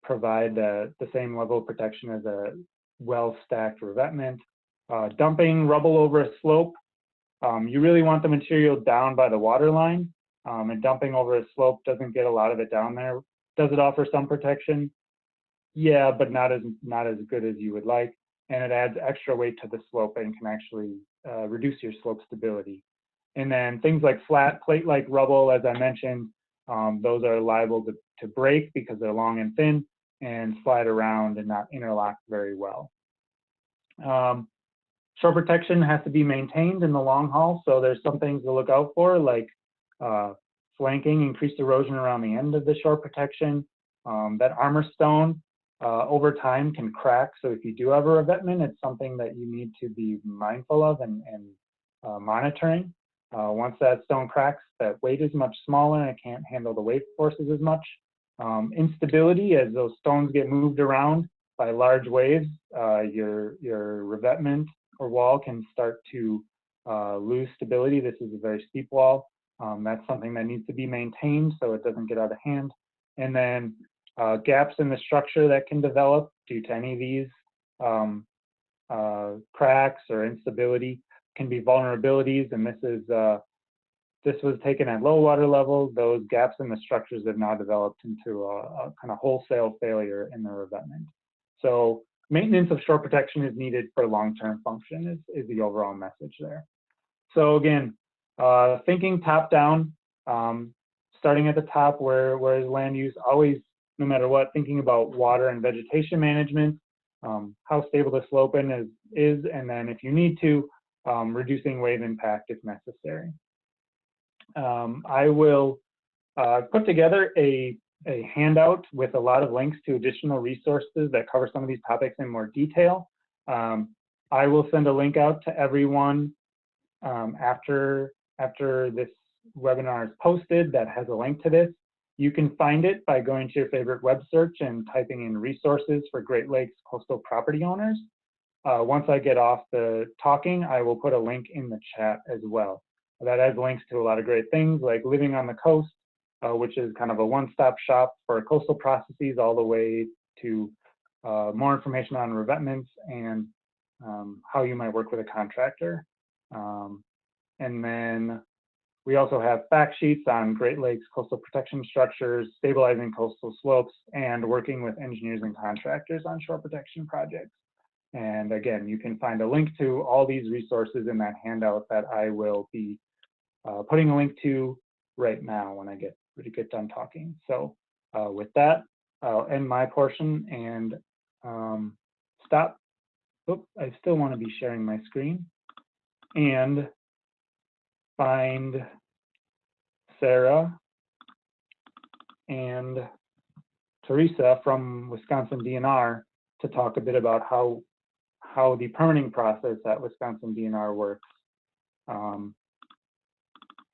provide the same level of protection as a well-stacked revetment. Dumping rubble over a slope, you really want the material down by the water line, and dumping over a slope doesn't get a lot of it down there. Does it offer some protection? Yeah, but not as good as you would like, and it adds extra weight to the slope and can actually reduce your slope stability. And then things like flat plate-like rubble, as I mentioned, those are liable to break because they're long and thin and slide around and not interlock very well. Shore protection has to be maintained in the long haul, so there's some things to look out for, like flanking, increased erosion around the end of the shore protection. That armor stone over time can crack, so if you do have a revetment, it's something that you need to be mindful of and monitoring. Once that stone cracks, that weight is much smaller and it can't handle the wave forces as much. Instability, as those stones get moved around by large waves, your revetment or wall can start to lose stability. This is a very steep wall. That's something that needs to be maintained so it doesn't get out of hand. And then gaps in the structure that can develop due to any of these cracks or instability can be vulnerabilities, and this was taken at low water level. Those gaps in the structures have now developed into a kind of wholesale failure in the revetment. So maintenance of shore protection is needed for long-term function is the overall message there. So again, thinking top-down, starting at the top where is land use, always, no matter what, thinking about water and vegetation management, how stable the slope is, and then if you need to, reducing wave impact if necessary. I will put together a handout with a lot of links to additional resources that cover some of these topics in more detail. I will send a link out to everyone after this webinar is posted that has a link to this. You can find it by going to your favorite web search and typing in resources for Great Lakes coastal property owners. Once I get off the talking, I will put a link in the chat as well. That has links to a lot of great things like Living on the Coast, which is kind of a one-stop shop for coastal processes, all the way to more information on revetments and how you might work with a contractor. And then we also have fact sheets on Great Lakes coastal protection structures, stabilizing coastal slopes, and working with engineers and contractors on shore protection projects. And again, you can find a link to all these resources in that handout that I will be putting a link to right now when I get done talking. So with that, I'll end my portion and stop. Oops, I still want to be sharing my screen and find Sarah and Theresa from Wisconsin DNR to talk a bit about how the permitting process at Wisconsin DNR works.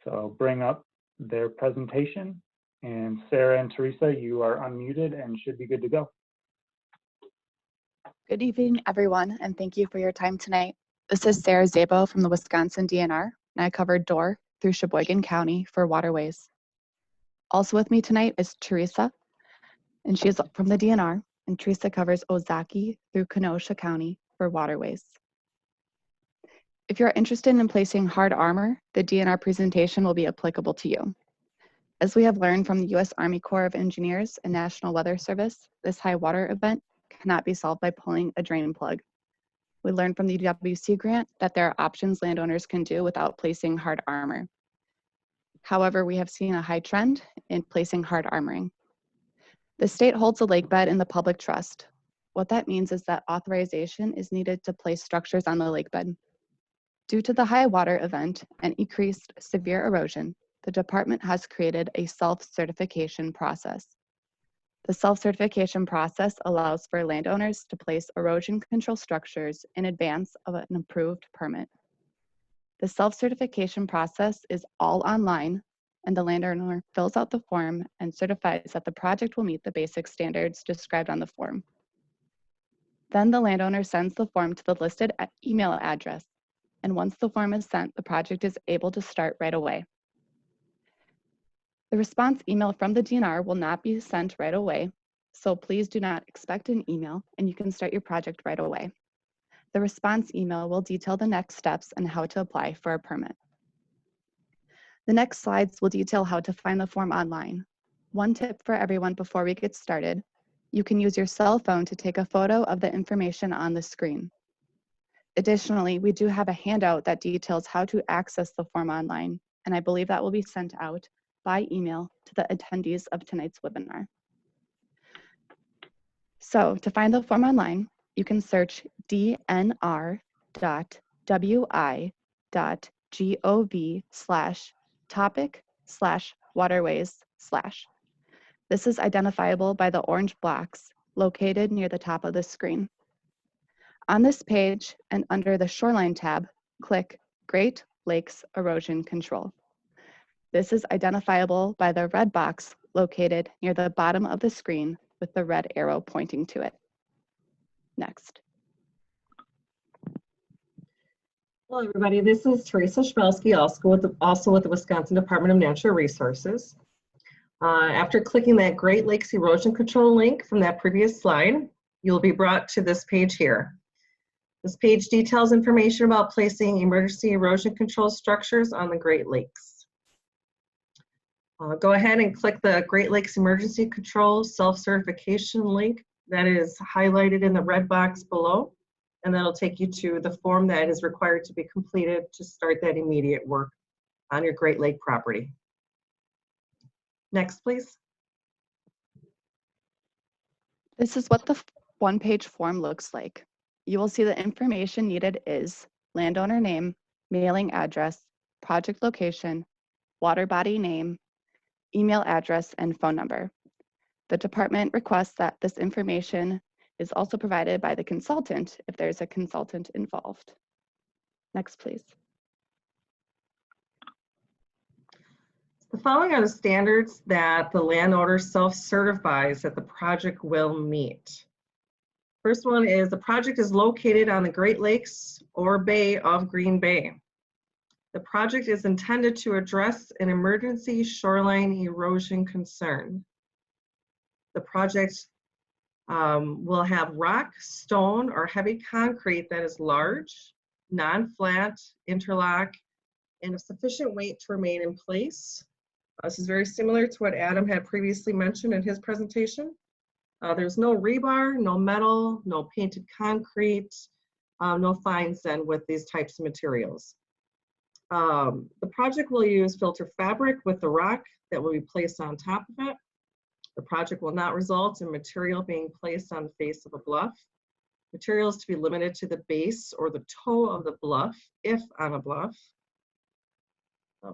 So bring up their presentation, and Sarah and Theresa, you are unmuted and should be good to go. Good evening, everyone, and thank you for your time tonight. This is Sarah Szabo from the Wisconsin DNR, and I covered Door through Sheboygan County for waterways. Also with me tonight is Theresa, and she is from the DNR, and Theresa covers Ozaukee through Kenosha County for waterways. If you're interested in placing hard armor, the DNR presentation will be applicable to you. As we have learned from the U.S. Army Corps of Engineers and National Weather Service, this high water event cannot be solved by pulling a drain plug. We learned from the UWC grant that there are options landowners can do without placing hard armor. However, we have seen a high trend in placing hard armoring. The state holds a lakebed in the public trust. What that means is that authorization is needed to place structures on the lakebed. Due to the high water event and increased severe erosion, the department has created a self-certification process. The self-certification process allows for landowners to place erosion control structures in advance of an approved permit. The self-certification process is all online, and the landowner fills out the form and certifies that the project will meet the basic standards described on the form. Then the landowner sends the form to the listed email address, and once the form is sent, the project is able to start right away. The response email from the DNR will not be sent right away, so please do not expect an email, and you can start your project right away. The response email will detail the next steps and how to apply for a permit. The next slides will detail how to find the form online. One tip for everyone before we get started: you can use your cell phone to take a photo of the information on the screen. Additionally, we do have a handout that details how to access the form online, and I believe that will be sent out by email to the attendees of tonight's webinar. So to find the form online, you can search dnr.wi.gov/topic/waterways/. This is identifiable by the orange blocks located near the top of the screen. On this page and under the Shoreline tab, click Great Lakes Erosion Control. This is identifiable by the red box located near the bottom of the screen with the red arrow pointing to it. Next. Hello, everybody. This is Theresa Szabelski, also with the Wisconsin Department of Natural Resources. After clicking that Great Lakes Erosion Control link from that previous slide, you'll be brought to this page here. This page details information about placing emergency erosion control structures on the Great Lakes. Go ahead and click the Great Lakes Emergency Control Self-Certification link that is highlighted in the red box below, and that'll take you to the form that is required to be completed to start that immediate work on your Great Lake property. Next, please. This is what the one-page form looks like. You will see the information needed is landowner name, mailing address, project location, water body name, email address, and phone number. The department requests that this information is also provided by the consultant if there's a consultant involved. Next, please. The following are the standards that the landowner self-certifies that the project will meet. First one is the project is located on the Great Lakes or Bay of Green Bay. The project is intended to address an emergency shoreline erosion concern. The project will have rock, stone, or heavy concrete that is large, non-flat, interlock, and of sufficient weight to remain in place. This is very similar to what Adam had previously mentioned in his presentation. There's no rebar, no metal, no painted concrete, no fines then with these types of materials. The project will use filter fabric with the rock that will be placed on top of it. The project will not result in material being placed on the face of a bluff. Materials to be limited to the base or the toe of the bluff, if on a bluff.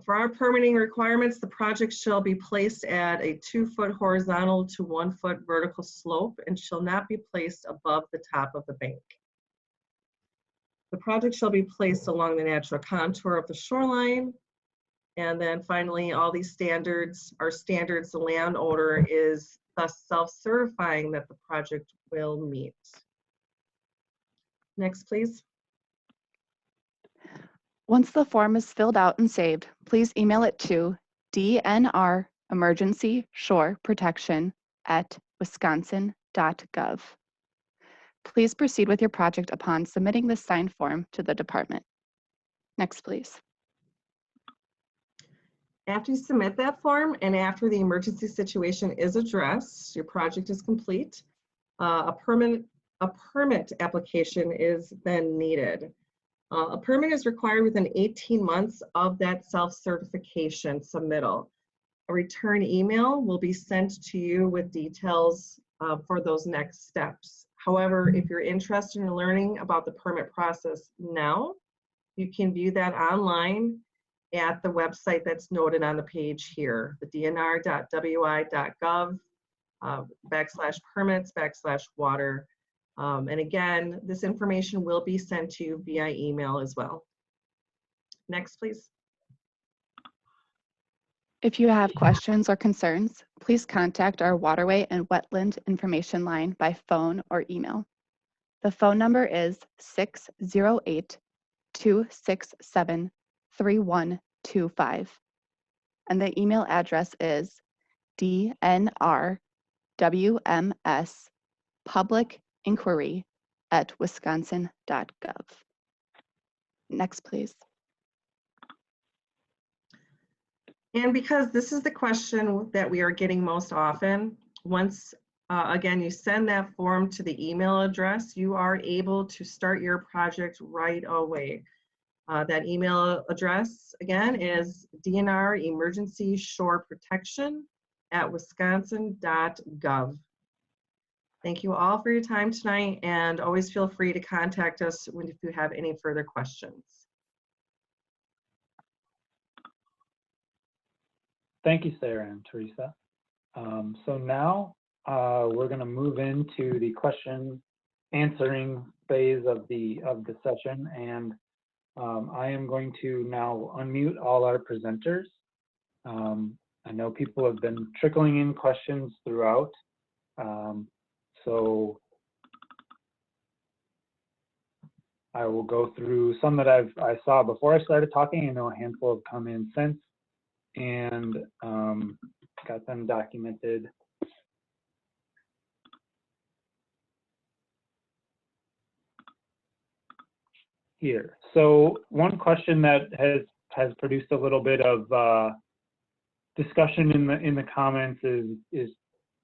For our permitting requirements, the project shall be placed at a 2-foot horizontal to 1-foot vertical slope and shall not be placed above the top of the bank. The project shall be placed along the natural contour of the shoreline. And then finally, all these standards are standards the landowner is thus self-certifying that the project will meet. Next, please. Once the form is filled out and saved, please email it to dnremergencyshoreprotection@wisconsin.gov. Please proceed with your project upon submitting the signed form to the department. Next, please. After you submit that form and after the emergency situation is addressed, your project is complete, a permit application is then needed. A permit is required within 18 months of that self-certification submittal. A return email will be sent to you with details for those next steps. However, if you're interested in learning about the permit process now, you can view that online at the website that's noted on the page here, the dnr.wi.gov /permits/water. And again, this information will be sent to you via email as well. Next, please. If you have questions or concerns, please contact our Waterway and Wetland Information Line by phone or email. The phone number is 608-267-3125. And the email address is dnrwmspublicinquiry@wisconsin.gov. Next, please. And because this is the question that we are getting most often, once again you send that form to the email address, you are able to start your project right away. That email address again is dnremergencyshoreprotection@wisconsin.gov. Thank you all for your time tonight, and always feel free to contact us if you have any further questions. Thank you, Sarah and Theresa. So now we're going to move into the question answering phase of the session, and I am going to now unmute all our presenters. I know people have been trickling in questions throughout, so I will go through some that I saw before I started talking. I know a handful have come in since, and got them documented. Here. So one question that has produced a little bit of discussion in the comments is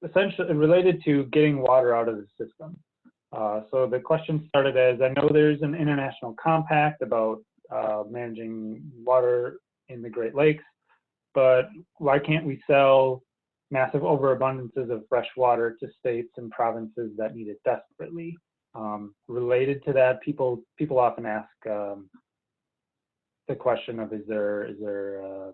essentially related to getting water out of the system. So the question started as, I know there's an international compact about managing water in the Great Lakes, but why can't we sell massive overabundances of fresh water to states and provinces that need it desperately? Related to that, people often ask the question of, is there a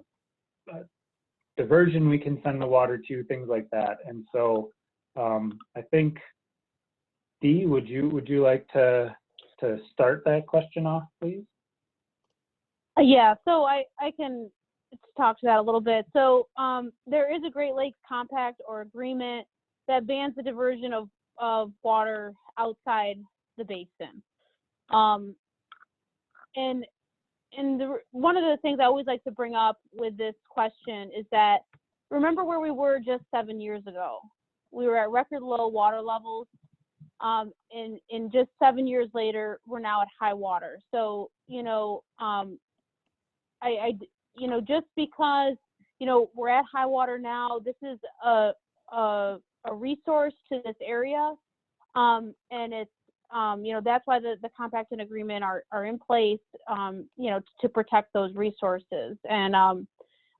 diversion we can send the water to, things like that. And so I think, Dee, would you like to start that question off, please? Yeah, so I can talk to that a little bit. So there is a Great Lakes Compact or agreement that bans the diversion of water outside the basin. And one of the things I always like to bring up with this question is that, remember where we were just 7 years ago? We were at record low water levels. And just 7 years later, we're now at high water. So, just because, we're at high water now, this is a resource to this area. And it's, that's why the compact and agreement are in place, to protect those resources. And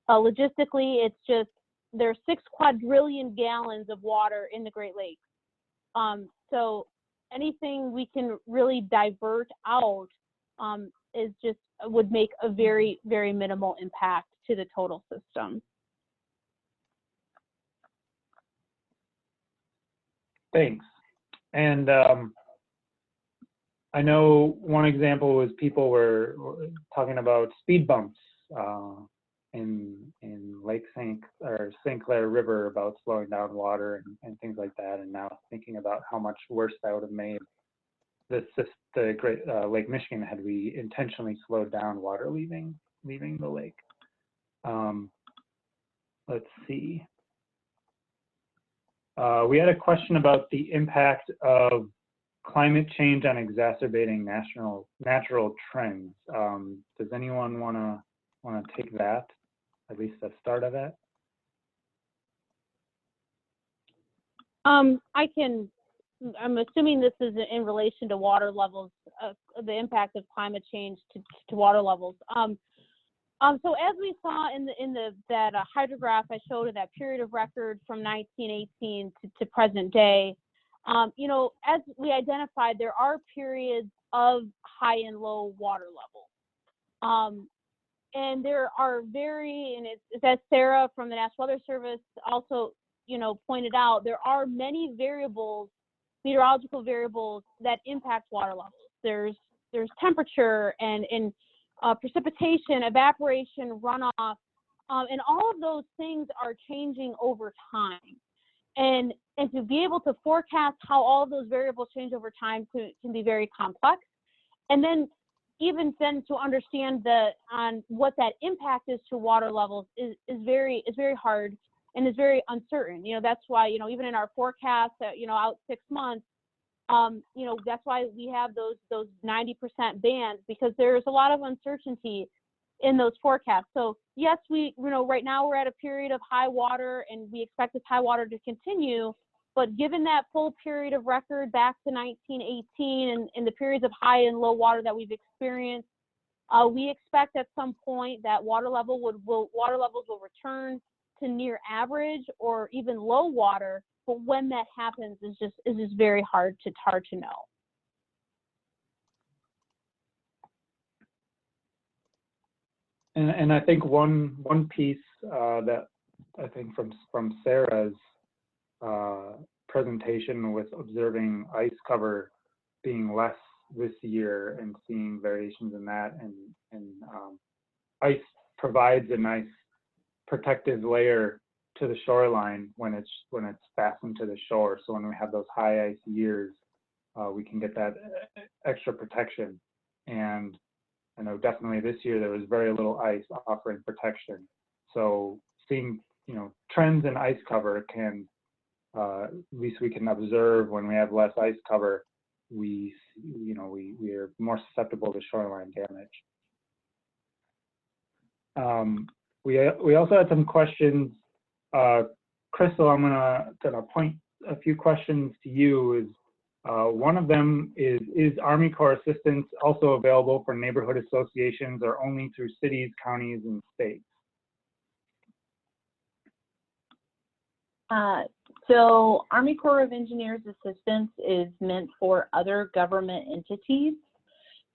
logistically, it's just, there's 6 quadrillion gallons of water in the Great Lakes. So anything we can really divert out would make a very, very minimal impact to the total system. Thanks. And I know one example was people were talking about speed bumps in Lake St. Clair River about slowing down water and things like that. And now thinking about how much worse that would have made the Great Lake Michigan had we intentionally slowed down water leaving the lake. Let's see. We had a question about the impact of climate change on exacerbating natural trends. Does anyone want to take that, at least the start of that? I'm assuming this is in relation to water levels, the impact of climate change to water levels. So as we saw in that hydrograph I showed in that period of record from 1918 to present day, you know, as we identified, there are periods of high and low water levels. And there are and it's as Sarah from the National Weather Service also, you know, pointed out, there are many variables, meteorological variables that impact water levels. There's temperature and precipitation, evaporation, runoff, and all of those things are changing over time. And to be able to forecast how all of those variables change over time can be very complex. And then even then to understand on what that impact is to water levels is very hard and is very uncertain. You know, that's why, you know, even in our forecast, you know, out 6 months, you know, that's why we have those 90% bands, because there's a lot of uncertainty in those forecasts. So yes, you know, right now we're at a period of high water and we expect this high water to continue, but given that full period of record back to 1918 and the periods of high and low water that we've experienced, we expect at some point that water levels will return to near average or even low water. But when that happens is just very hard to know. And I think one piece that I think from Sarah's presentation with observing ice cover being less this year and seeing variations in that, and ice provides a nice protective layer to the shoreline when it's fastened to the shore. So when we have those high ice years, we can get that extra protection. And I know definitely this year there was very little ice offering protection. So seeing, you know, trends in ice cover can, at least we can observe when we have less ice cover, we are more susceptible to shoreline damage. We also had some questions. Krystle, I'm gonna point a few questions to you. One of them is Army Corps assistance also available for neighborhood associations or only through cities, counties, and states? So Army Corps of Engineers assistance is meant for other government entities.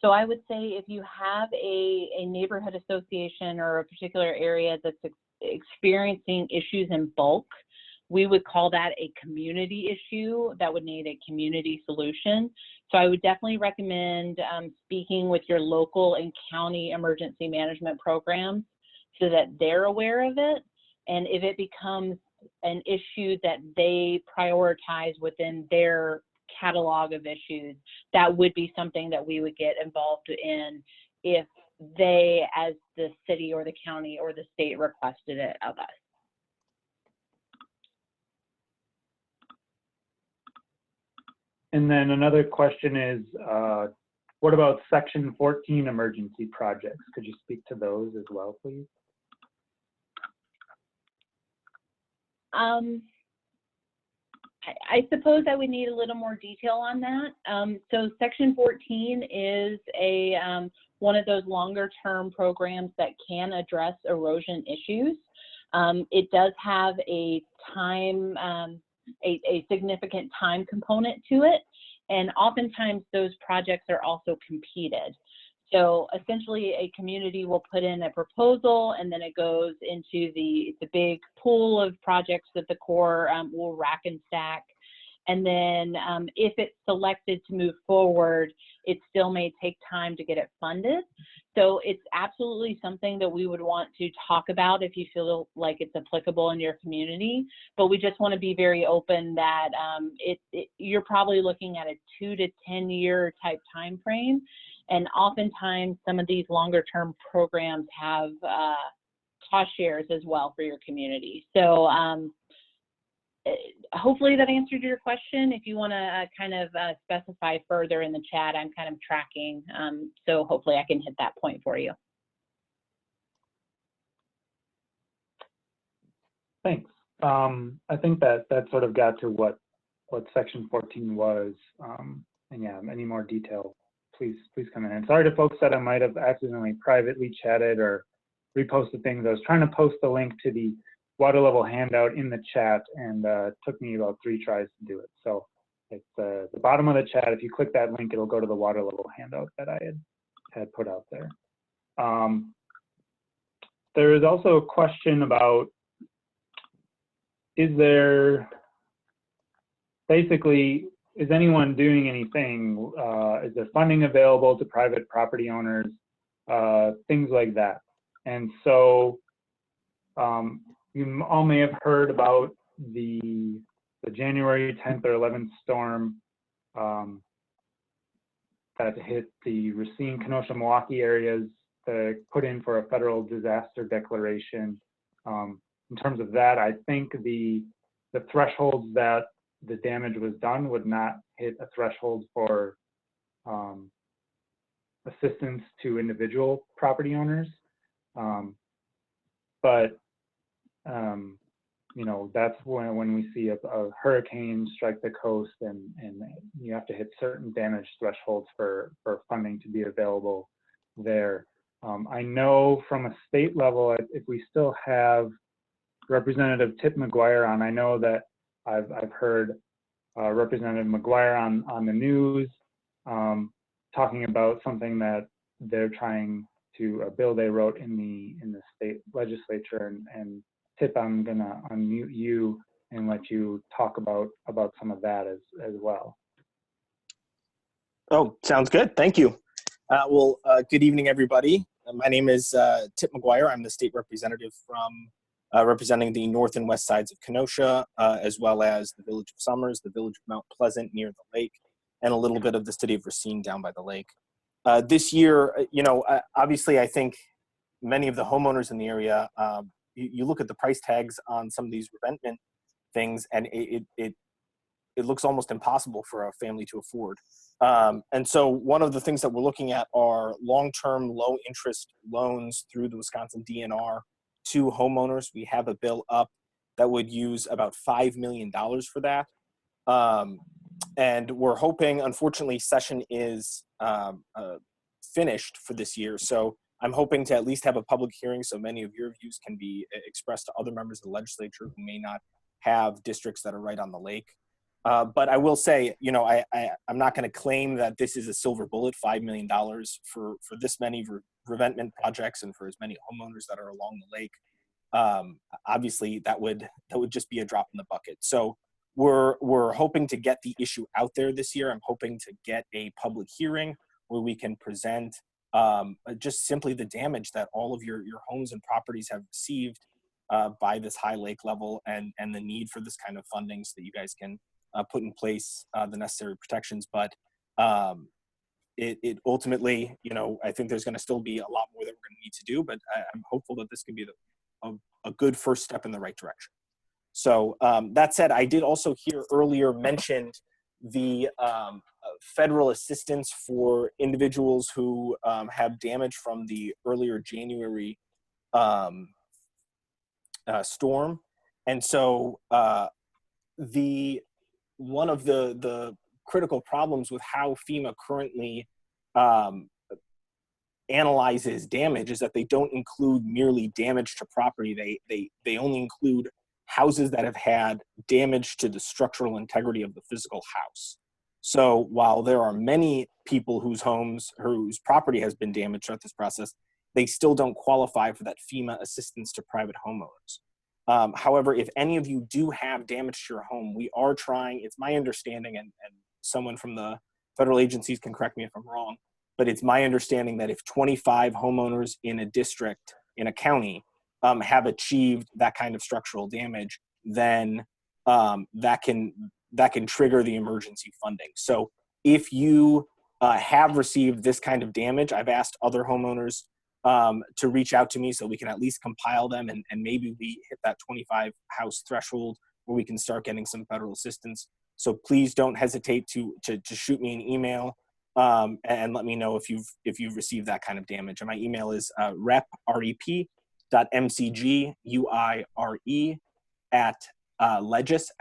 So I would say if you have a neighborhood association or a particular area that's experiencing issues in bulk, we would call that a community issue that would need a community solution. So I would definitely recommend speaking with your local and county emergency management programs so that they're aware of it. And if it becomes an issue that they prioritize within their catalog of issues, that would be something that we would get involved in if they, as the city or the county or the state, requested it of us. And then another question is, what about Section 14 emergency projects? Could you speak to those as well, please? I suppose I would need a little more detail on that. So Section 14 is one of those longer term programs that can address erosion issues. It does have a time, a significant time component to it. And oftentimes those projects are also competed. So essentially a community will put in a proposal, and then it goes into the big pool of projects that the Corps will rack and stack. And then if it's selected to move forward, it still may take time to get it funded. So it's absolutely something that we would want to talk about if you feel like it's applicable in your community. But we just want to be very open that you're probably looking at a 2 to 10 year type time frame. And oftentimes some of these longer term programs have cost shares as well for your community. So hopefully that answered your question. If you want to kind of specify further in the chat, I'm kind of tracking. So hopefully I can hit that point for you. Thanks. I think that sort of got to what section 14 was. And yeah, any more detail, please come in. And sorry to folks that I might have accidentally privately chatted or reposted things. I was trying to post the link to the water level handout in the chat, and it took me about 3 tries to do it. So it's the bottom of the chat. If you click that link, it'll go to the water level handout that I had put out there. There is also a question about, is anyone doing anything? Is there funding available to private property owners? Things like that. And so you all may have heard about the January 10th or 11th storm that hit the Racine, Kenosha, Milwaukee areas, put in for a federal disaster declaration. In terms of that, I think the thresholds that the damage was done would not hit a threshold for assistance to individual property owners. But you know, that's when we see a hurricane strike the coast, and you have to hit certain damage thresholds for funding to be available there. I know from a state level, if we still have Representative Tip McGuire on, I know that I've heard Representative McGuire on the news talking about something that they're trying to, a bill they wrote in the state legislature, and Tip, I'm gonna unmute you and let you talk about some of that as well. Oh, sounds good. Thank you. Good evening, everybody. My name is Tip McGuire. I'm the state representative from representing the north and west sides of Kenosha, as well as the village of Summers, the village of Mount Pleasant near the lake, and a little bit of the city of Racine down by the lake. This year, you know, obviously, I think many of the homeowners in the area, you look at the price tags on some of these revetment things, and it looks almost impossible for a family to afford. And so one of the things that we're looking at are long-term, low-interest loans through the Wisconsin DNR to homeowners. We have a bill up that would use about $5 million for that. And we're hoping, unfortunately, session is finished for this year. So I'm hoping to at least have a public hearing so many of your views can be expressed to other members of the legislature who may not have districts that are right on the lake. But I will say, you know, I'm not going to claim that this is a silver bullet, $5 million for this many revetment projects and for as many homeowners that are along the lake. Obviously, that would just be a drop in the bucket. So we're hoping to get the issue out there this year. I'm hoping to get a public hearing where we can present just simply the damage that all of your homes and properties have received by this high lake level, and the need for this kind of funding so that you guys can put in place the necessary protections. But it ultimately, you know, I think there's going to still be a lot more that we're going to need to do, but I'm hopeful that this can be a good first step in the right direction. So that said, I did also hear earlier mentioned the federal assistance for individuals who have damage from the earlier January storm. And so one of the critical problems with how FEMA currently analyzes damage is that they don't include merely damage to property. They only include houses that have had damage to the structural integrity of the physical house. So while there are many people whose property has been damaged throughout this process, they still don't qualify for that FEMA assistance to private homeowners. However, if any of you do have damage to your home, we are trying, it's my understanding, and someone from the federal agencies can correct me if I'm wrong, but it's my understanding that if 25 homeowners in a district, in a county, have achieved that kind of structural damage, then that can trigger the emergency funding. So if you have received this kind of damage, I've asked other homeowners to reach out to me so we can at least compile them, and maybe we hit that 25 house threshold where we can start getting some federal assistance. So please don't hesitate to shoot me an email and let me know if you've received that kind of damage. And my email is rep.mcguire@legis,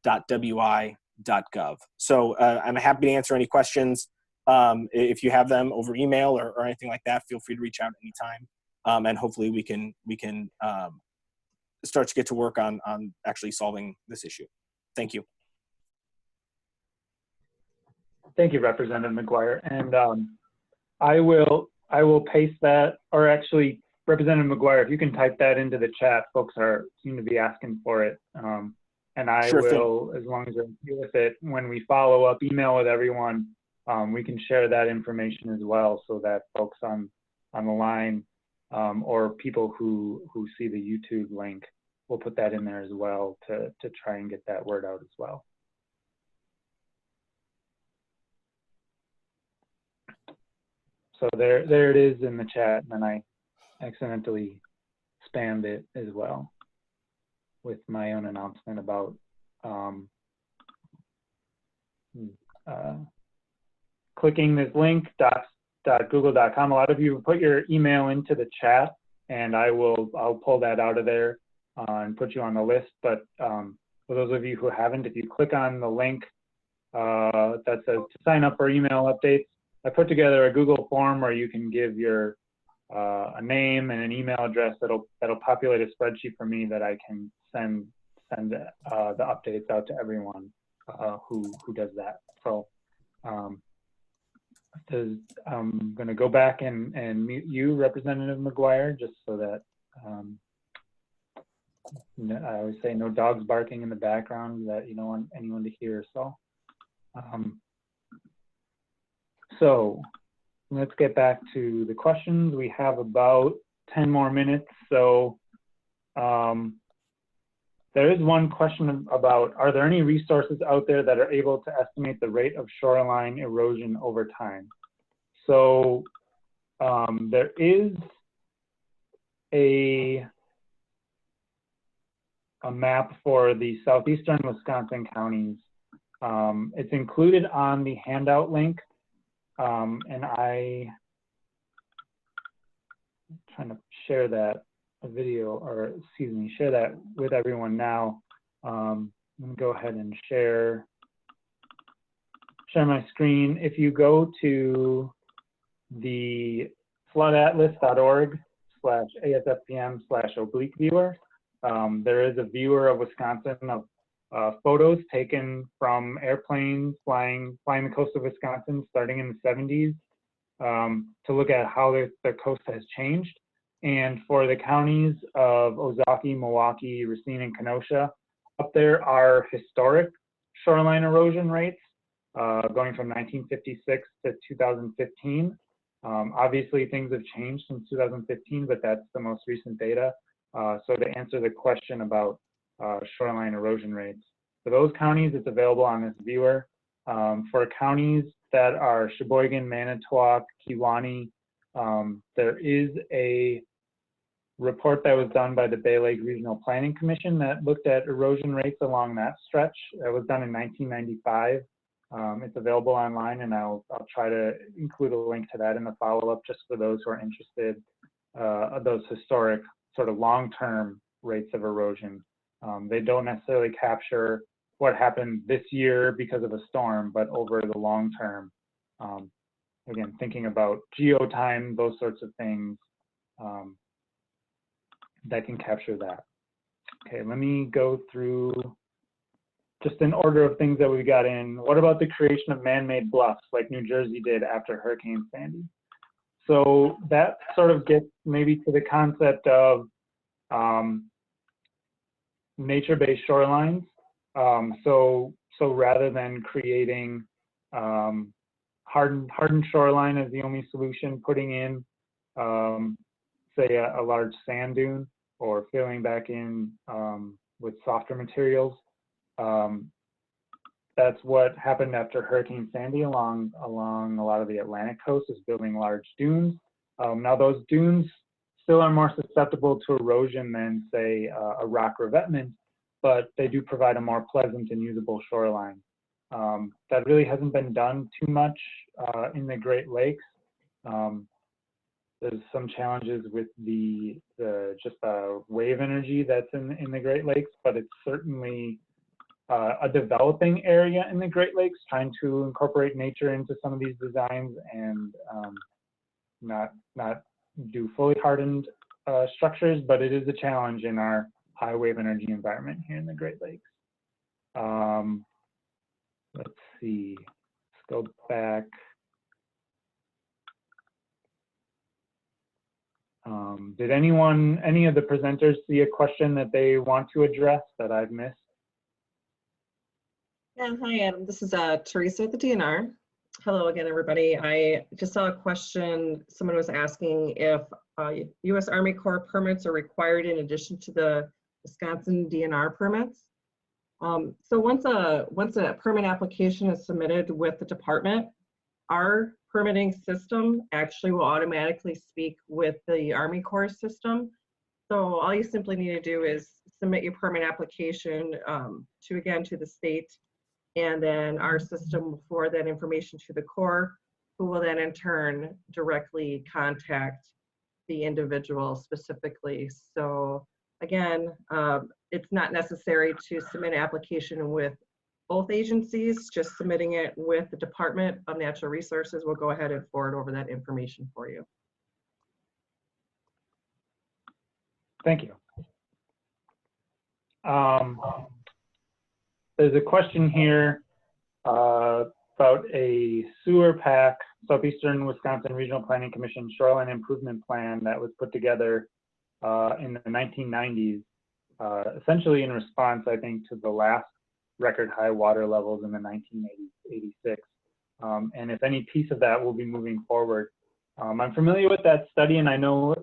legis.wi.gov. So I'm happy to answer any questions. If you have them over email or anything like that, feel free to reach out anytime. And hopefully we can start to get to work on actually solving this issue. Thank you. Thank you, Representative McGuire. And I will paste that, or actually, Representative McGuire, if you can type that into the chat, folks seem to be asking for it. And I Sure will, thing. as long as I'm okay with it, when we follow up email with everyone, we can share that information as well, so that folks on the line or people who see the YouTube link will put that in there as well to try and get that word out as well. So there it is in the chat, and then I accidentally spammed it as well with my own announcement about clicking this link, docs.google.com. A lot of you put your email into the chat, and I'll pull that out of there and put you on the list. But for those of you who haven't, if you click on the link that says to sign up for email updates, I put together a Google form where you can give your a name and an email address that'll populate a spreadsheet for me that I can send the updates out to everyone who does that. So I'm going to go back and mute you, Representative McGuire, just so that I always say no dogs barking in the background that you don't want anyone to hear. So let's get back to the questions. We have about 10 more minutes. So there is one question about, are there any resources out there that are able to estimate the rate of shoreline erosion over time? So there is a map for the southeastern Wisconsin counties. It's included on the handout link. And I'm trying to share that share that with everyone now. I'm gonna go ahead and share my screen. If you go to the floodatlas.org/ASFPM/oblique-viewer, there is a viewer of Wisconsin of photos taken from airplanes flying the coast of Wisconsin starting in the 70s to look at how the coast has changed. And for the counties of Ozaukee, Milwaukee, Racine, and Kenosha, up there are historic shoreline erosion rates going from 1956 to 2015. Obviously, things have changed since 2015, but that's the most recent data. So to answer the question about shoreline erosion rates, for those counties, it's available on this viewer. For counties that are Sheboygan, Manitowoc, Kewaunee, there is a report that was done by the Bay Lake Regional Planning Commission that looked at erosion rates along that stretch. It was done in 1995. It's available online, and I'll try to include a link to that in the follow-up just for those who are interested of those historic sort of long-term rates of erosion. They don't necessarily capture what happened this year because of a storm, but over the long term. Again, thinking about geotime, those sorts of things that can capture that. Okay, let me go through just in order of things that we got in, what about the creation of man-made bluffs like New Jersey did after Hurricane Sandy? So that sort of gets maybe to the concept of nature-based shorelines. So rather than creating hardened shoreline as the only solution, putting in, say, a large sand dune or filling back in with softer materials. That's what happened after Hurricane Sandy along a lot of the Atlantic coast, is building large dunes. Now those dunes still are more susceptible to erosion than, say, a rock revetment, but they do provide a more pleasant and usable shoreline. That really hasn't been done too much in the Great Lakes. There's some challenges with just the wave energy that's in the Great Lakes, but it's certainly a developing area in the Great Lakes, trying to incorporate nature into some of these designs and not do fully hardened structures, but it is a challenge in our high wave energy environment here in the Great Lakes. Let's see, let's go back. Did any of the presenters see a question that they want to address that I've missed? Yeah, hi Adam, this is Theresa at the DNR. Hello again, everybody. I just saw a question. Someone was asking if U.S. Army Corps permits are required in addition to the Wisconsin DNR permits. So once a permit application is submitted with the department, our permitting system actually will automatically speak with the Army Corps system. So all you simply need to do is submit your permit application to the state, and then our system will forward that information to the Corps, who will then in turn directly contact the individual specifically. So again, it's not necessary to submit an application with both agencies. Just submitting it with the Department of Natural Resources will go ahead and forward over that information for you. Thank you. There's a question here about a sewer pack, Southeastern Wisconsin Regional Planning Commission Shoreline Improvement Plan that was put together in the 1990s, essentially in response, I think, to the last record high water levels in the 1986. And if any piece of that will be moving forward. I'm familiar with that study, and I know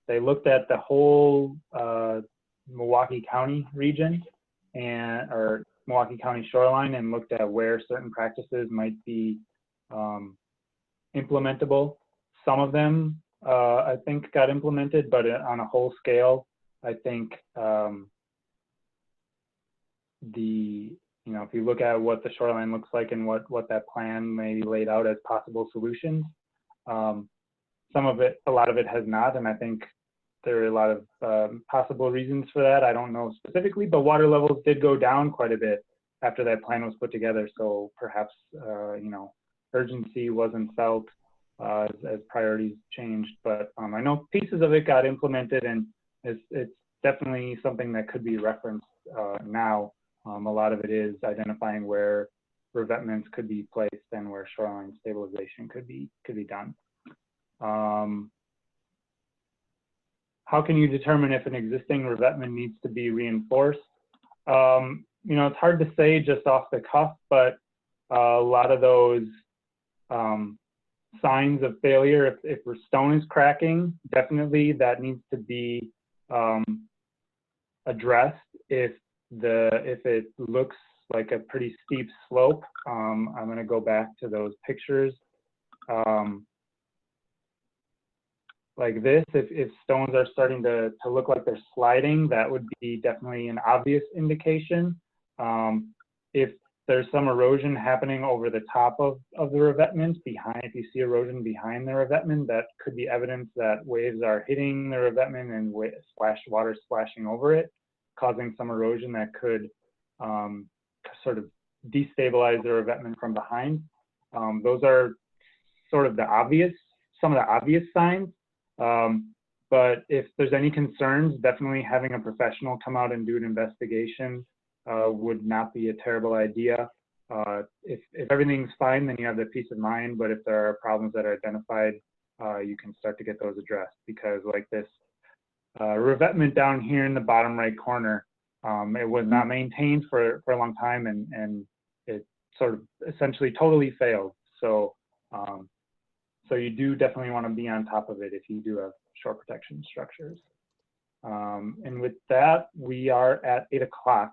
they looked at the whole Milwaukee County region or Milwaukee County shoreline, and looked at where certain practices might be implementable. Some of them I think got implemented, but on a whole scale, I think if you look at what the shoreline looks like and what that plan may laid out as possible solutions, a lot of it has not, and I think there are a lot of possible reasons for that. I don't know specifically, but water levels did go down quite a bit after that plan was put together. So perhaps urgency wasn't felt as priorities changed. But I know pieces of it got implemented, and it's definitely something that could be referenced now. A lot of it is identifying where revetments could be placed and where shoreline stabilization could be done. How can you determine if an existing revetment needs to be reinforced? It's hard to say just off the cuff, but a lot of those signs of failure, if stone is cracking, definitely that needs to be addressed. If it looks like a pretty steep slope, I'm going to go back to those pictures. Like this, if stones are starting to look like they're sliding, that would be definitely an obvious indication. If there's some erosion happening over the top of the revetment, if you see erosion behind the revetment, that could be evidence that waves are hitting the revetment and water splashing over it, causing some erosion that could sort of destabilize the revetment from behind. Those are sort of some of the obvious signs. But if there's any concerns, definitely having a professional come out and do an investigation would not be a terrible idea. If everything's fine, then you have the peace of mind, but if there are problems that are identified, you can start to get those addressed, because like this revetment down here in the bottom right corner, it was not maintained for a long time, and it sort of essentially totally failed. So so you do definitely want to be on top of it if you do have shore protection structures. And with that, we are at 8 o'clock.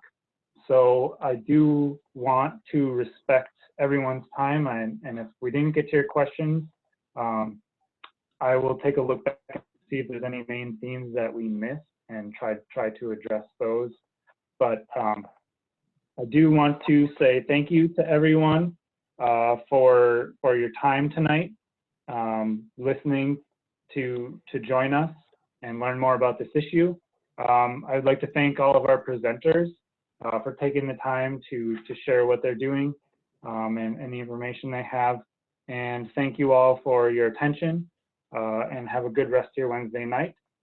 So I do want to respect everyone's time, and if we didn't get to your questions, I will take a look back and see if there's any main themes that we missed and try to address those. But I do want to say thank you to everyone for your time tonight, listening to join us and learn more about this issue. I'd like to thank all of our presenters for taking the time to share what they're doing and the information they have. And thank you all for your attention, and have a good rest of your Wednesday night.